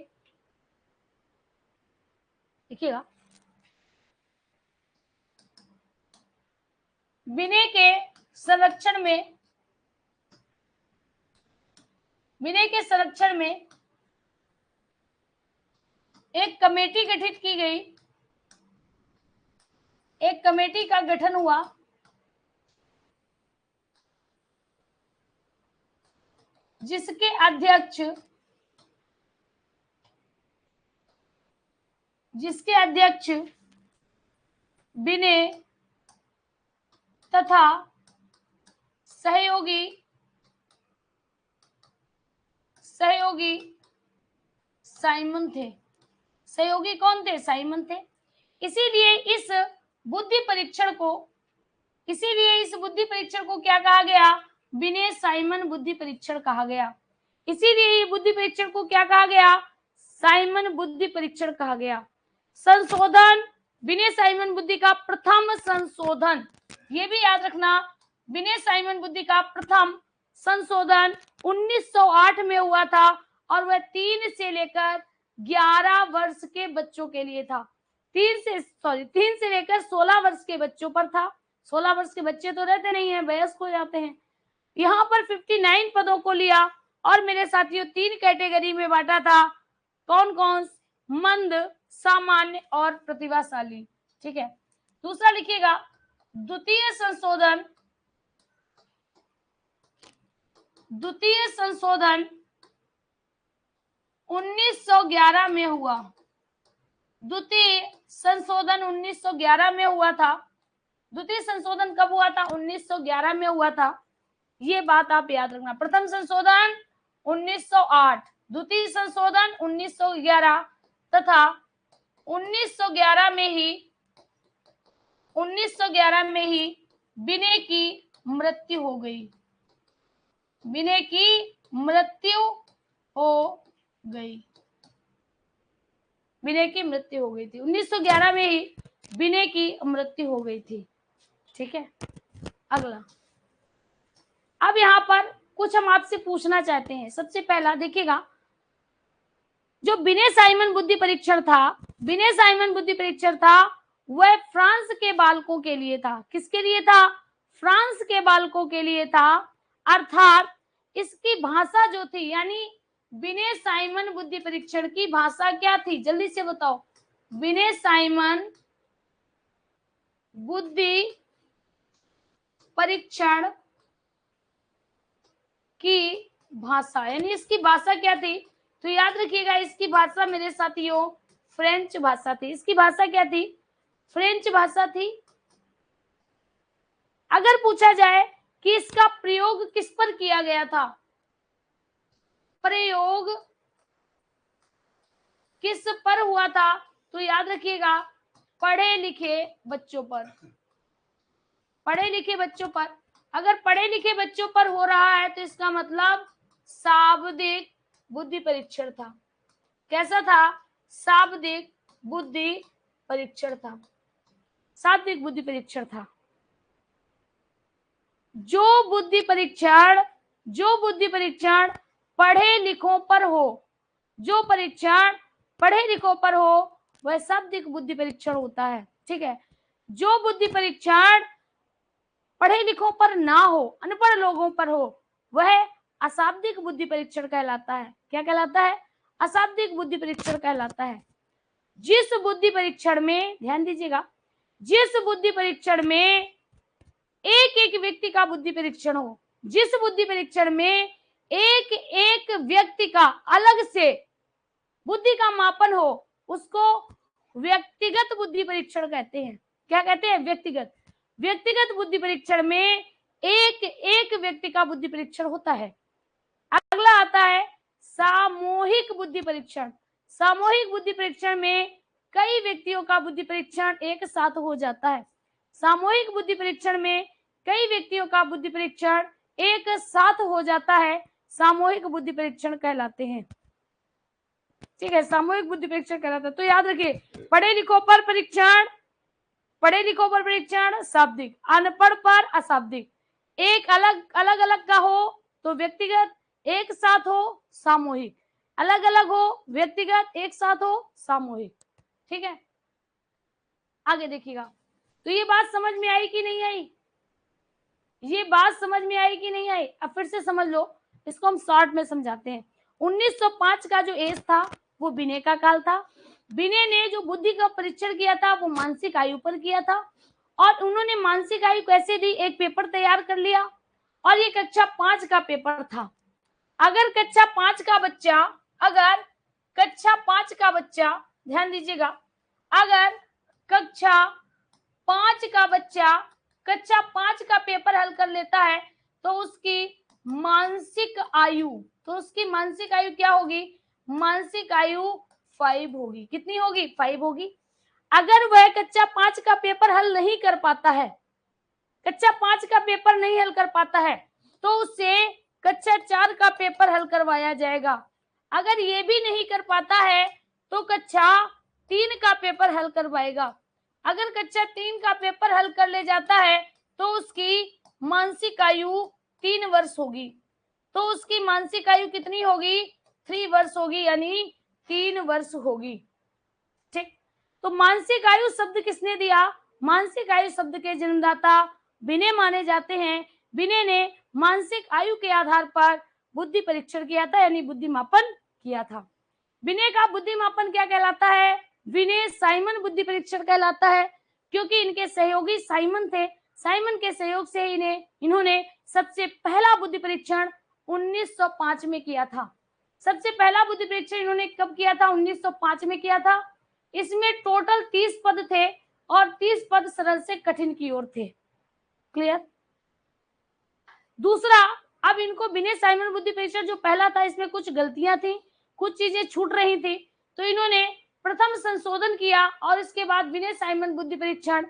देखिएगा, विनय के संरक्षण में, विनय के संरक्षण में एक कमेटी गठित की गई, एक कमेटी का गठन हुआ जिसके अध्यक्ष विनय तथा सहयोगी साइमन थे। सहयोगी कौन थे? साइमन थे। इसीलिए इस बुद्धि परीक्षण को क्या कहा गया? विनय साइमन बुद्धि परीक्षण कहा गया। इसीलिए ये बुद्धि परीक्षण को क्या कहा गया? साइमन बुद्धि परीक्षण कहा गया। संशोधन, विनय साइमन बुद्धि का प्रथम संशोधन, ये भी याद रखना, विनय साइमन बुद्धि का प्रथम संशोधन 1908 में हुआ था और वह 3 से लेकर 11 वर्ष के बच्चों के लिए था। 3 से लेकर 16 वर्ष के बच्चों पर था। 16 वर्ष के बच्चे तो रहते नहीं है, वयस्क हो जाते हैं। यहाँ पर 59 पदों को लिया और मेरे साथियों 3 कैटेगरी में बांटा था। कौन कौन? मंद, सामान्य और प्रतिभाशाली। ठीक है। दूसरा लिखिएगा, द्वितीय संशोधन 1911 में हुआ। द्वितीय संशोधन 1911 में हुआ था। द्वितीय संशोधन कब हुआ था? 1911 में हुआ था। ये बात आप याद रखना। प्रथम संशोधन 1908, द्वितीय संशोधन 1911 तथा 1911 में ही विनय की मृत्यु हो गई। विनय की मृत्यु हो गई थी। 1911 में ही विनय की मृत्यु हो गई थी। ठीक है। अगला, अब यहाँ पर कुछ हम आपसे पूछना चाहते हैं। सबसे पहला देखिएगा, जो विनय साइमन बुद्धि परीक्षण था, वह फ्रांस के बालकों के लिए था। किसके लिए था? फ्रांस के बालकों के लिए था। अर्थात इसकी भाषा जो थी, यानी विनय साइमन बुद्धि परीक्षण की भाषा क्या थी? जल्दी से बताओ। विनय साइमन बुद्धि परीक्षण की भाषा, यानी इसकी भाषा क्या थी? तो याद रखिएगा, इसकी भाषा मेरे साथियों फ्रेंच भाषा थी। इसकी भाषा क्या थी? फ्रेंच भाषा थी। अगर पूछा जाए कि इसका प्रयोग किस पर किया गया था, प्रयोग किस पर हुआ था? तो याद रखिएगा, पढ़े लिखे बच्चों पर। पढ़े लिखे बच्चों पर। अगर पढ़े लिखे बच्चों पर हो रहा है तो इसका मतलब शाब्दिक बुद्धि परीक्षण था। कैसा था? शाब्दिक बुद्धि परीक्षण था। शाब्दिक बुद्धि परीक्षण था। जो बुद्धि परीक्षण पढ़े लिखों पर हो, जो परीक्षण पढ़े लिखों पर हो वह शाब्दिक बुद्धि परीक्षण होता है। ठीक है। जो बुद्धि परीक्षण पढ़े लिखों पर ना हो, अनपढ़ लोगों पर हो, वह अशाब्दिक बुद्धि परीक्षण कहलाता है। क्या कहलाता है? अशाब्दिक बुद्धि परीक्षण कहलाता है। जिस बुद्धि परीक्षण में, ध्यान दीजिएगा, जिस बुद्धि परीक्षण में एक एक व्यक्ति का बुद्धि परीक्षण हो, जिस बुद्धि परीक्षण में एक एक व्यक्ति का अलग से बुद्धि का मापन हो, उसको व्यक्तिगत बुद्धि परीक्षण कहते हैं। क्या कहते हैं? व्यक्तिगत। व्यक्तिगत बुद्धि परीक्षण में एक एक व्यक्ति का बुद्धि परीक्षण होता है। अगला आता है सामूहिक बुद्धि परीक्षण। सामूहिक बुद्धि परीक्षण में कई व्यक्तियों का बुद्धि परीक्षण एक साथ हो जाता है। सामूहिक बुद्धि परीक्षण में कई व्यक्तियों का बुद्धि परीक्षण एक साथ हो जाता है, सामूहिक बुद्धि परीक्षण कहलाते हैं। ठीक है, सामूहिक बुद्धि परीक्षण कहलाता है। तो याद रखिए, पढ़े लिखों पर परीक्षण, पढ़े लिखों पर परीक्षण शाब्दिक, अनपढ़ पर अशाब्दिक। एक अलग अलग का हो तो व्यक्तिगत, एक साथ हो सामूहिक, अलग अलग हो व्यक्तिगत, एक साथ हो सामूहिक। ठीक है, आगे देखिएगा। तो ये बात समझ में आई कि नहीं आई? ये बात समझ में आई कि नहीं आई? अब फिर से समझ लो, इसको हम शॉर्ट में समझाते हैं। 1905 का जो एज था वो विनय का काल था। विनय ने जो बुद्धि का परीक्षण किया था वो मानसिक आयु पर किया था, और उन्होंने मानसिक आयु कैसे दी? एक पेपर तैयार कर लिया, और ये कक्षा 5 का पेपर था। अगर कक्षा 5 का बच्चा, अगर कक्षा 5 का बच्चा, ध्यान दीजिएगा, अगर कक्षा 5 का बच्चा कक्षा 5 का पेपर हल कर लेता है तो उसकी मानसिक आयु, तो उसकी मानसिक आयु क्या होगी? मानसिक आयु 5 होगी। कितनी होगी? 5 होगी। अगर वह कक्षा 5 का पेपर हल नहीं कर पाता है, कक्षा 5 का पेपर नहीं हल कर पाता है, तो उससे कक्षा 4 का पेपर हल करवाया जाएगा। अगर ये भी नहीं कर पाता है तो कक्षा 3 का पेपर हल करवाएगा। अगर कक्षा 3 का पेपर हल कर ले जाता है तो उसकी मानसिक आयु 3 वर्ष होगी। तो उसकी मानसिक आयु कितनी होगी? 3 वर्ष होगी, यानी 3 वर्ष होगी। ठीक। तो मानसिक आयु शब्द किसने दिया? मानसिक आयु शब्द के जन्मदाता विनय माने जाते हैं। विनय ने मानसिक आयु के आधार पर बुद्धि परीक्षण किया था, यानी बुद्धिमापन किया था। विनय का बुद्धिमापन क्या कहलाता है? विनय साइमन बुद्धि परीक्षण कहलाता है, क्योंकि इनके सहयोगी साइमन थे। साइमन के सहयोग से इन्होंने सबसे पहला बुद्धि परीक्षण 1905 में किया था। सबसे पहला बुद्धि परीक्षण इन्होंने कब किया था? 1905 में किया था। इसमें टोटल 30 पद थे और 30 पद सरल से कठिन की ओर थे। क्लियर? दूसरा, अब इनको विनय साइमन बुद्धि परीक्षण जो पहला था इसमें कुछ गलतियां थी, कुछ चीजें छूट रही थी, तो इन्होंने प्रथम संशोधन किया और इसके बाद विनय साइमन बुद्धि परीक्षण,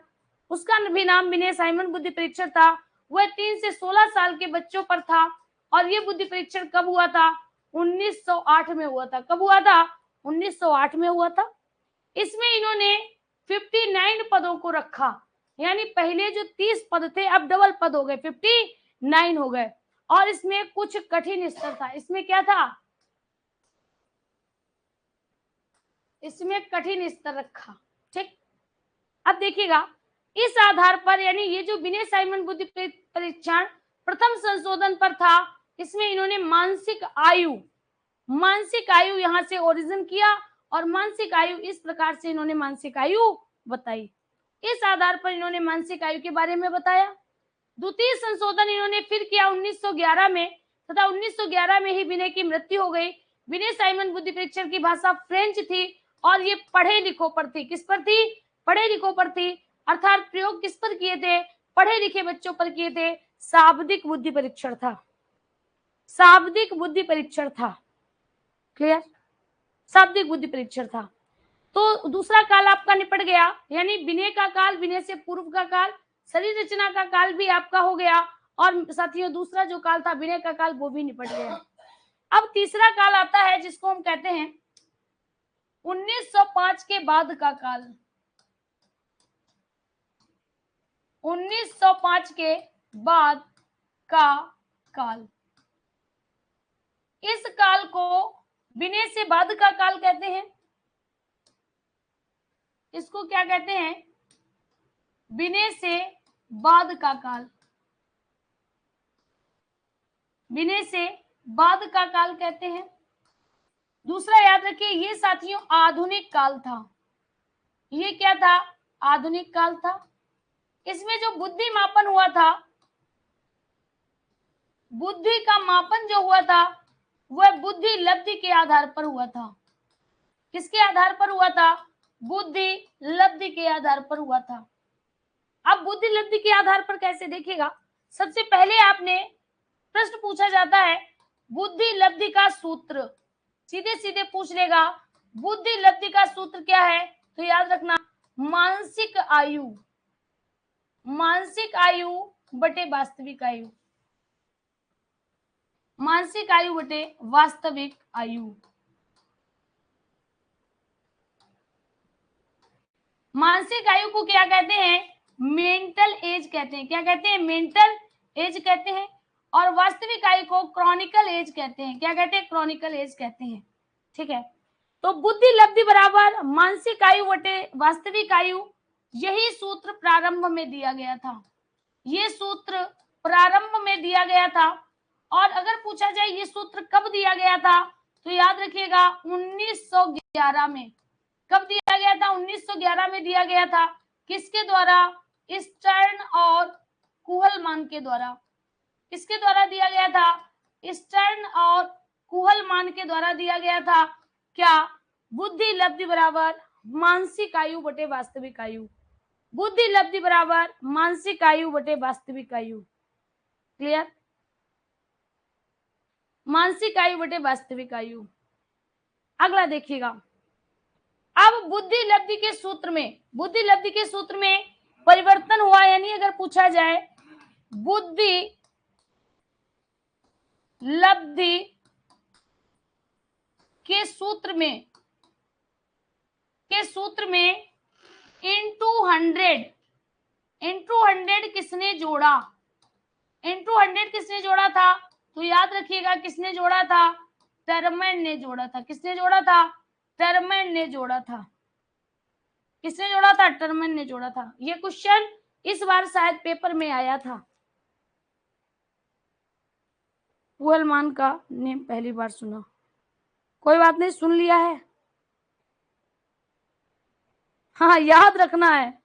उसका भी नाम विनय साइमन बुद्धि परीक्षण था, वह 3 से 16 साल के बच्चों पर था। और ये बुद्धि परीक्षण कब हुआ था? 1908 में हुआ था। कब हुआ था? 1908 में हुआ था। इसमें इन्होंने 59 पदों को रखा, यानी पहले जो 30 पद थे अब डबल पद हो गए, 59 हो गए। और इसमें कुछ कठिन स्तर था। इसमें क्या था? इसमें कठिन स्तर रखा। ठीक। अब देखिएगा, इस आधार पर, यानी ये जो विनय साइमन बुद्धि परीक्षण प्रथम संशोधन पर था, इसमें इन्होंने मानसिक आयु यहां से ओरिजिन किया, और मानसिक आयु इस प्रकार से इन्होंने मानसिक आयु बताई। इस आधार पर इन्होंने मानसिक आयु के बारे में बताया। द्वितीय संशोधन इन्होंने फिर किया 1911 में, तथा 1911 में ही विनय की मृत्यु हो गई। विनय साइमन बुद्धि परीक्षण की भाषा फ्रेंच थी और ये पढ़े लिखों पर थी। किस पर थी? पढ़े लिखों पर थी। अर्थात प्रयोग किस पर किए थे? पढ़े लिखे बच्चों पर किए थे। शाब्दिक बुद्धि परीक्षण था। शाब्दिक बुद्धि परीक्षण था। क्लियर? शाब्दिक बुद्धि परीक्षण था। तो दूसरा काल आपका निपट गया, यानी विनय का काल, विनय से पूर्व का काल, शरीर रचना का काल भी आपका हो गया, और साथियों दूसरा जो काल था विनय का काल, वो भी निपट गया। अब तीसरा काल आता है जिसको हम कहते हैं 1905 के बाद का काल। 1905 के बाद का काल, इस काल को विनय से बाद का काल कहते हैं। इसको क्या कहते हैं? विनय से बाद का काल। विनय से बाद का काल कहते हैं। दूसरा याद रखिए, ये साथियों आधुनिक काल था। ये क्या था? आधुनिक काल था। इसमें जो बुद्धि मापन हुआ था, बुद्धि का मापन जो हुआ था वह बुद्धि लब्धि के आधार पर हुआ था। किसके आधार पर हुआ था? बुद्धि लब्धि के आधार पर हुआ था। अब बुद्धि लब्धि के आधार पर कैसे, देखिएगा। सबसे पहले आपने प्रश्न पूछा जाता है बुद्धि लब्धि का सूत्र, सीधे सीधे पूछ लेगा बुद्धि लब्धि का सूत्र क्या है, तो याद रखना मानसिक आयु, मानसिक आयु बटे वास्तविक आयु, मानसिक आयु बटे वास्तविक आयु। मानसिक आयु को क्या कहते हैं? मेंटल एज कहते हैं। क्या कहते हैं? मेंटल एज कहते हैं। और वास्तविक आयु को क्रॉनिकल एज कहते हैं। क्या कहते हैं? क्रॉनिकल एज कहते हैं। ठीक है, तो बुद्धि लब्धि बराबर मानसिक आयु बटे वास्तविक आयु, यही सूत्र प्रारंभ में दिया गया था। ये सूत्र प्रारंभ में दिया गया था। और अगर पूछा जाए ये सूत्र कब दिया गया था, तो याद रखिएगा 1911 में। कब दिया गया था? 1911 में दिया गया था। किसके द्वारा? स्टर्न और कुहलमान के द्वारा। किसके द्वारा दिया गया था? स्टर्न और कुहलमान के द्वारा दिया गया था। क्या? बुद्धि लब्धि बराबर मानसिक आयु बटे वास्तविक आयु। बुद्धि लब्धि बराबर मानसिक आयु बटे वास्तविक आयु। क्लियर? मानसिक आयु बटे वास्तविक आयु। अगला देखिएगा, अब बुद्धि लब्धि के सूत्र में, बुद्धि लब्धि के सूत्र में परिवर्तन हुआ, यानी अगर पूछा जाए बुद्धि लब्धि के सूत्र में, इंटू 100 किसने जोड़ा? इंटू 100 किसने जोड़ा था? तो याद रखिएगा किसने जोड़ा था? टर्मैन ने जोड़ा था। किसने जोड़ा था? टर्मैन ने जोड़ा था। किसने जोड़ा था? टर्मैन ने जोड़ा था। ये क्वेश्चन इस बार शायद पेपर में आया था। कुहलमान का नेम पहली बार सुना, कोई बात नहीं, सुन लिया है। हाँ, याद रखना है।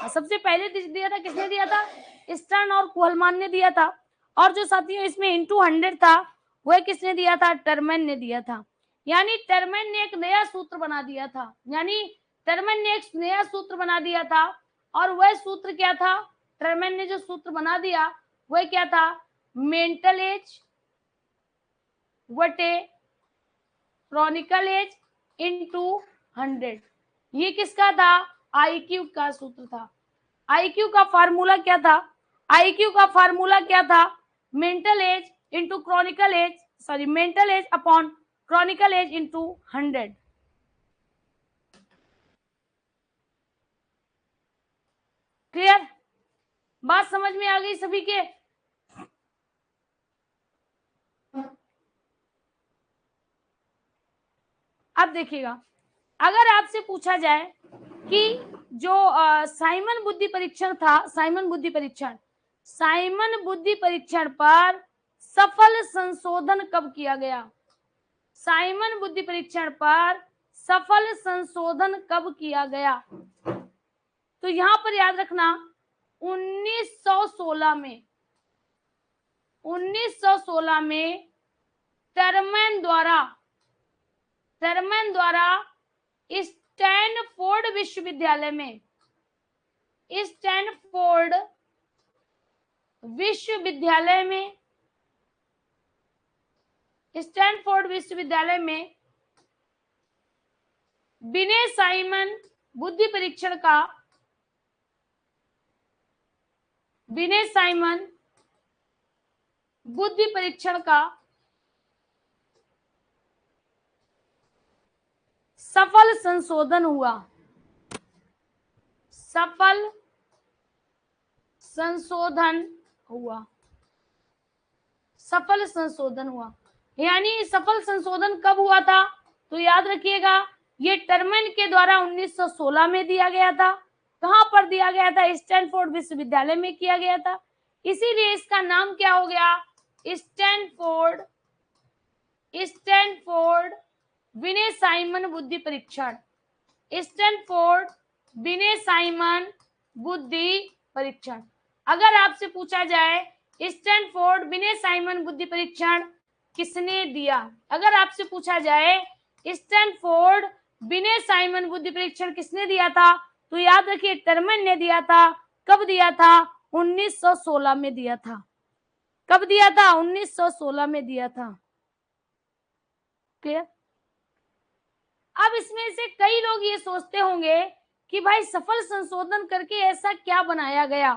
सबसे पहले दिया था, किसने दिया था? स्टर्न और कुहलमान ने दिया था। और जो साथियों इसमें इंटू 100 था, वह किसने दिया था? टर्मैन ने दिया था। यानी टर्मैन ने एक नया सूत्र बना दिया था। यानी टर्मैन ने एक नया सूत्र बना दिया था। और वह सूत्र क्या था? टर्मैन ने जो सूत्र बना दिया वह क्या था? मेंटल एज बटे क्रॉनिकल एज इंटू 100। ये किसका था? आईक्यू का सूत्र था। आईक्यू का फार्मूला क्या था? आईक्यू का फार्मूला क्या था? Mental age into chronological age, sorry, mental age upon chronological age into 100। Clear? बात समझ में आ गई सभी के? अब देखिएगा, अगर आपसे पूछा जाए कि जो साइमन बुद्धि परीक्षण था, साइमन बुद्धि परीक्षण पर सफल संशोधन कब किया गया? साइमन बुद्धि परीक्षण पर सफल संशोधन कब किया गया? तो यहां पर याद रखना 1916 में, 1916 में टर्मैन द्वारा स्टैनफोर्ड विश्वविद्यालय में, स्टैनफोर्ड विश्वविद्यालय में स्टैनफोर्ड विश्वविद्यालय में बिने साइमन बुद्धि परीक्षण का सफल संशोधन हुआ। यानी सफल संशोधन कब हुआ था? तो याद रखिएगा, ये टर्मन के द्वारा 1916 में दिया गया था। कहां पर दिया गया था? स्टैनफोर्ड विश्वविद्यालय में किया गया था। इसीलिए इसका नाम क्या हो गया? स्टैनफोर्ड बिने साइमन बुद्धि परीक्षण। स्टैनफोर्ड बिने साइमन बुद्धि परीक्षण। अगर आपसे पूछा जाए स्टैनफोर्ड बिने साइमन बुद्धि परीक्षण किसने दिया, अगर आपसे पूछा जाए स्टैनफोर्ड बिने साइमन बुद्धि परीक्षण किसने दिया था, तो याद रखिए टर्मन ने दिया था। कब दिया था? 1916 में दिया था। कब दिया था? 1916 में दिया था। क्लियर? अब इसमें से कई लोग ये सोचते होंगे कि भाई सफल संशोधन करके ऐसा क्या बनाया गया,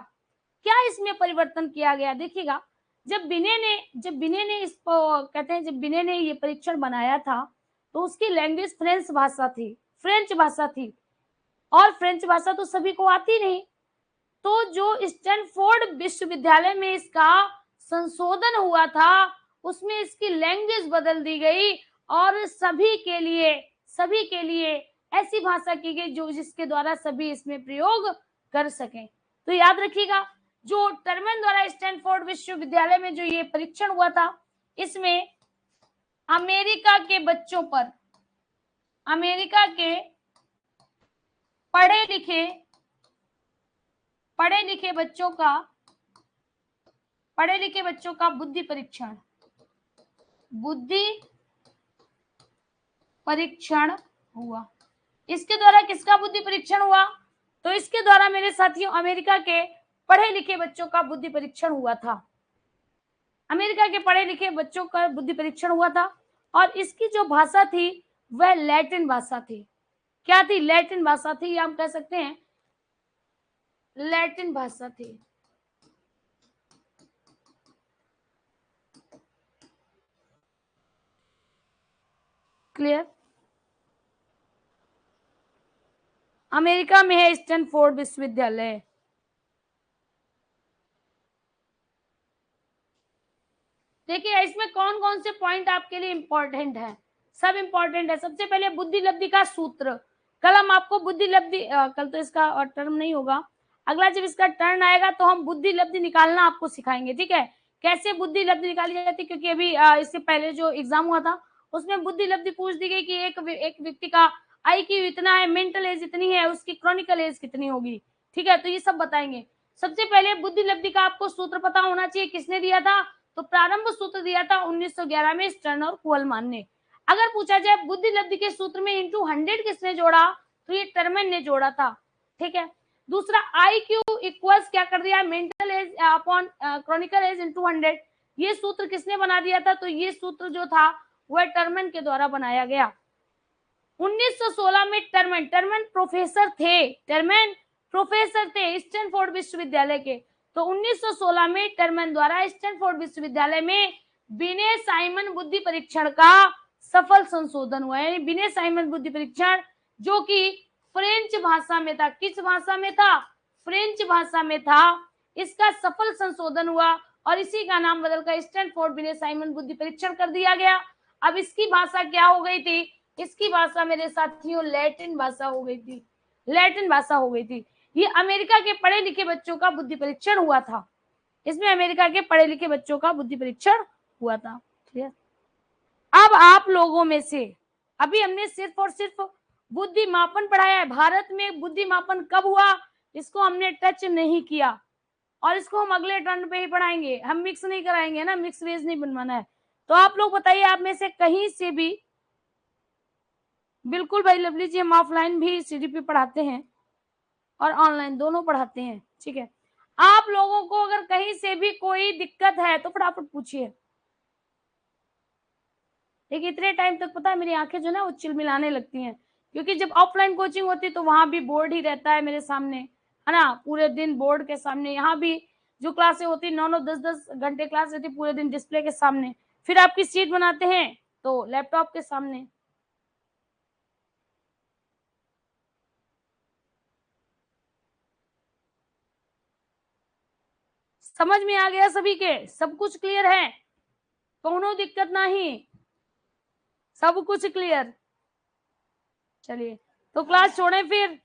क्या इसमें परिवर्तन किया गया? देखिएगा, जब बिने ने ये परीक्षण बनाया था तो उसकी लैंग्वेज फ्रेंच भाषा थी और फ्रेंच भाषा तो सभी को आती नहीं। तो जो स्टैनफोर्ड विश्वविद्यालय में इसका संशोधन हुआ था उसमें इसकी लैंग्वेज बदल दी गई और सभी के लिए ऐसी भाषा की गई जो जिसके द्वारा सभी इसमें प्रयोग कर सकें। तो याद रखिएगा, जो टर्मन द्वारा स्टैनफोर्ड विश्वविद्यालय में जो ये परीक्षण हुआ था, इसमें अमेरिका के पढ़े लिखे बच्चों का बुद्धि परीक्षण हुआ। इसके द्वारा किसका बुद्धि परीक्षण हुआ? तो इसके द्वारा मेरे साथियों अमेरिका के पढ़े लिखे बच्चों का बुद्धि परीक्षण हुआ था। अमेरिका के पढ़े लिखे बच्चों का बुद्धि परीक्षण हुआ था और इसकी जो भाषा थी वह लैटिन भाषा थी। क्या थी? लैटिन भाषा थी, या हम कह सकते हैं लैटिन भाषा थी। क्लियर? अमेरिका में है स्टैनफोर्ड विश्वविद्यालय। देखिए इसमें कौन कौन से पॉइंट आपके लिए इंपॉर्टेंट है? सब इंपॉर्टेंट है। सबसे पहले बुद्धि लब्धि का सूत्र। कल हम आपको बुद्धि लब्धि कल तो इसका टर्म नहीं होगा, अगला जब इसका टर्न आएगा तो हम बुद्धि लब्धि निकालना आपको सिखाएंगे। ठीक है, कैसे बुद्धि लब्धि निकाली जाती है, क्योंकि अभी इससे पहले जो एग्जाम हुआ था उसमें बुद्धि लब्धि पूछ दी गई कि एक व्यक्ति का IQ इतना है, मेंटल एज इतनी है, उसकी क्रॉनिकल एज कितनी होगी। ठीक है, तो ये सब बताएंगे। सबसे पहले बुद्धि लब्धि का आपको सूत्र पता होना चाहिए, किसने दिया था? तो प्रारंभ सूत्र दिया था 1911 में स्टर्न और कुहलमान ने। अगर पूछा जाए बुद्धि लब्धि के सूत्र में इंटू 100 किसने जोड़ा, तो ये टर्मन ने जोड़ा था। ठीक है, दूसरा IQ इक्वल्स क्या कर दिया? Mental age upon chronological age into 100। ये सूत्र किसने बना दिया था? तो ये सूत्र जो था वह टर्मन के द्वारा बनाया गया। 1916 में टर्मन प्रोफेसर थे स्टैनफोर्ड विश्वविद्यालय के। तो 1916 में टर्मन द्वारा स्टैनफोर्ड विश्वविद्यालय में बिने साइमन बुद्धि परीक्षण का सफल संशोधन हुआ। यानी बिने साइमन बुद्धि परीक्षण जो कि फ्रेंच भाषा में था। किस भाषा में था? फ्रेंच भाषा में था। इसका सफल संशोधन हुआ और इसी का नाम बदलकर स्टैनफोर्ड बिने साइमन बुद्धि परीक्षण कर दिया गया। अब इसकी भाषा क्या हो गई थी? इसकी भाषा मेरे साथियों लैटिन भाषा हो गई थी। ये अमेरिका के पढ़े लिखे बच्चों का बुद्धि परीक्षण हुआ था। इसमें अमेरिका के पढ़े लिखे बच्चों का बुद्धि परीक्षण हुआ था। क्लियर? अब आप लोगों में से अभी हमने सिर्फ और सिर्फ बुद्धि मापन पढ़ाया है। भारत में बुद्धि मापन कब हुआ इसको हमने टच नहीं किया और इसको हम अगले टर्न पे ही पढ़ाएंगे। हम मिक्स नहीं कराएंगे ना, मिक्स वेज नहीं बनवाना है। तो आप लोग बताइए, आप में से कहीं से भी, बिल्कुल भाई लवली जी, हम ऑफलाइन भी CDP पढ़ाते हैं और ऑनलाइन दोनों पढ़ाते हैं। ठीक है, आप लोगों को अगर कहीं से भी कोई दिक्कत है तो फटाफट पूछिए। लेकिन इतने टाइम तक पता है मेरी आंखें जो ना वो चिलमिलाने लगती हैं, क्योंकि जब ऑफलाइन कोचिंग होती है तो वहां भी बोर्ड ही रहता है मेरे सामने, है ना, पूरे दिन बोर्ड के सामने। यहाँ भी जो क्लासें होती 9-9 10-10 घंटे क्लास रहती पूरे दिन डिस्प्ले के सामने। फिर आपकी सीट बनाते हैं तो लैपटॉप के सामने। समझ में आ गया सभी के? सब कुछ क्लियर है? कोनो दिक्कत नहीं? सब कुछ क्लियर? चलिए तो क्लास छोड़े फिर।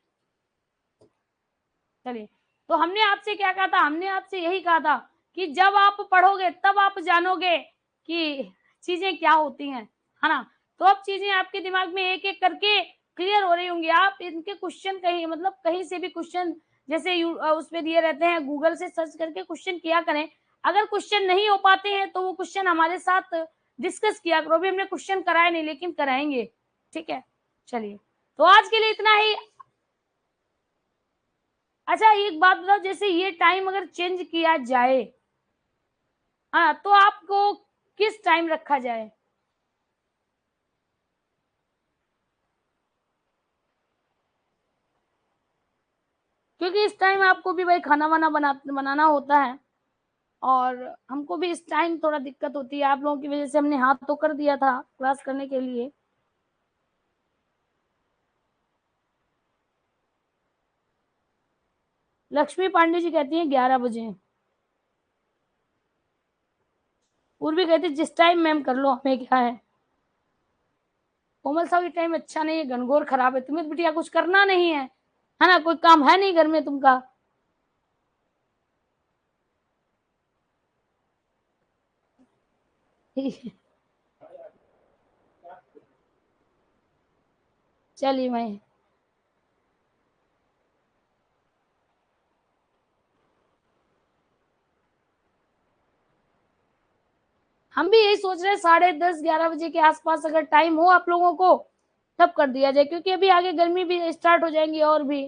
चलिए, तो हमने आपसे क्या कहा था? हमने आपसे यही कहा था कि जब आप पढ़ोगे तब आप जानोगे कि चीजें क्या होती हैं, है ना। तो अब चीजें आपके दिमाग में एक एक करके क्लियर हो रही होंगी। आप इनके क्वेश्चन कहीं मतलब कहीं से भी क्वेश्चन जैसे उसमें दिए रहते हैं, गूगल से सर्च करके क्वेश्चन किया करें। अगर क्वेश्चन नहीं हो पाते हैं तो वो क्वेश्चन हमारे साथ डिस्कस किया करो। अभी हमने क्वेश्चन कराए नहीं लेकिन कराएंगे, ठीक है। चलिए, तो आज के लिए इतना ही। अच्छा एक बात बताओ, जैसे ये टाइम अगर चेंज किया जाए, हाँ, तो आपको किस टाइम रखा जाए? क्योंकि इस टाइम आपको भी भाई खाना वाना बनाना होता है, और हमको भी इस टाइम थोड़ा दिक्कत होती है। आप लोगों की वजह से हमने हाथ तो कर दिया था क्लास करने के लिए। लक्ष्मी पांडे जी कहती हैं 11 बजे। पूर्वी कहती जिस टाइम मैम कर लो, हमें क्या है। कोमल साहब, टाइम अच्छा नहीं है, घनघोर खराब है, तुम्हें बिटिया कुछ करना नहीं है ना, कोई काम है नहीं घर में तुमका। चलिए मैं हम भी यही सोच रहे हैं 10:30-11 बजे के आसपास अगर टाइम हो आप लोगों को तब कर दिया जाए, क्योंकि अभी आगे गर्मी भी स्टार्ट हो जाएंगी और भी।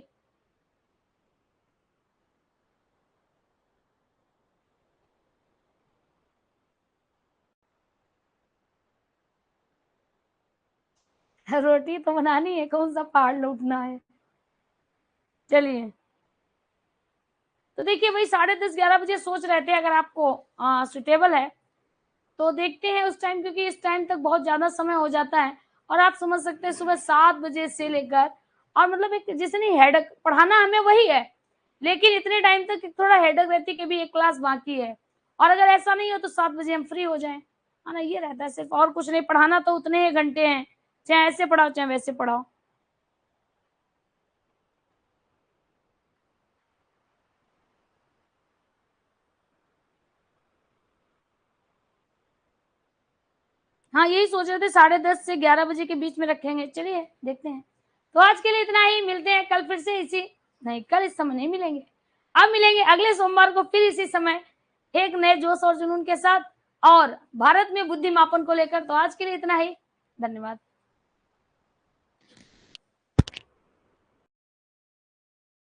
रोटी तो बनानी है, कौन सा पहाड़ लूटना है। चलिए, तो देखिए भाई 10:30-11 बजे सोच रहे थे, अगर आपको सुटेबल है तो देखते हैं उस टाइम, क्योंकि इस टाइम तक बहुत ज्यादा समय हो जाता है। और आप समझ सकते हैं सुबह 7 बजे से लेकर, और मतलब एक जैसे नहीं हेडक, पढ़ाना हमें वही है लेकिन इतने टाइम तक थोड़ा हेडक रहती है कि भी एक क्लास बाकी है। और अगर ऐसा नहीं हो तो 7 बजे हम फ्री हो जाएं, है ना, ये रहता है सिर्फ, और कुछ नहीं। पढ़ाना तो उतने ही घंटे हैं, चाहे ऐसे पढ़ाओ चाहे वैसे पढ़ाओ। हाँ यही सोच रहे थे 10:30 से 11 बजे के बीच में रखेंगे। चलिए देखते हैं। तो आज के लिए इतना ही, मिलते हैं कल फिर से इसी, नहीं कल इस समय नहीं मिलेंगे, अब मिलेंगे अगले सोमवार को फिर इसी समय एक नए जोश और जुनून के साथ और भारत में बुद्धि मापन को लेकर। तो आज के लिए इतना ही, धन्यवाद।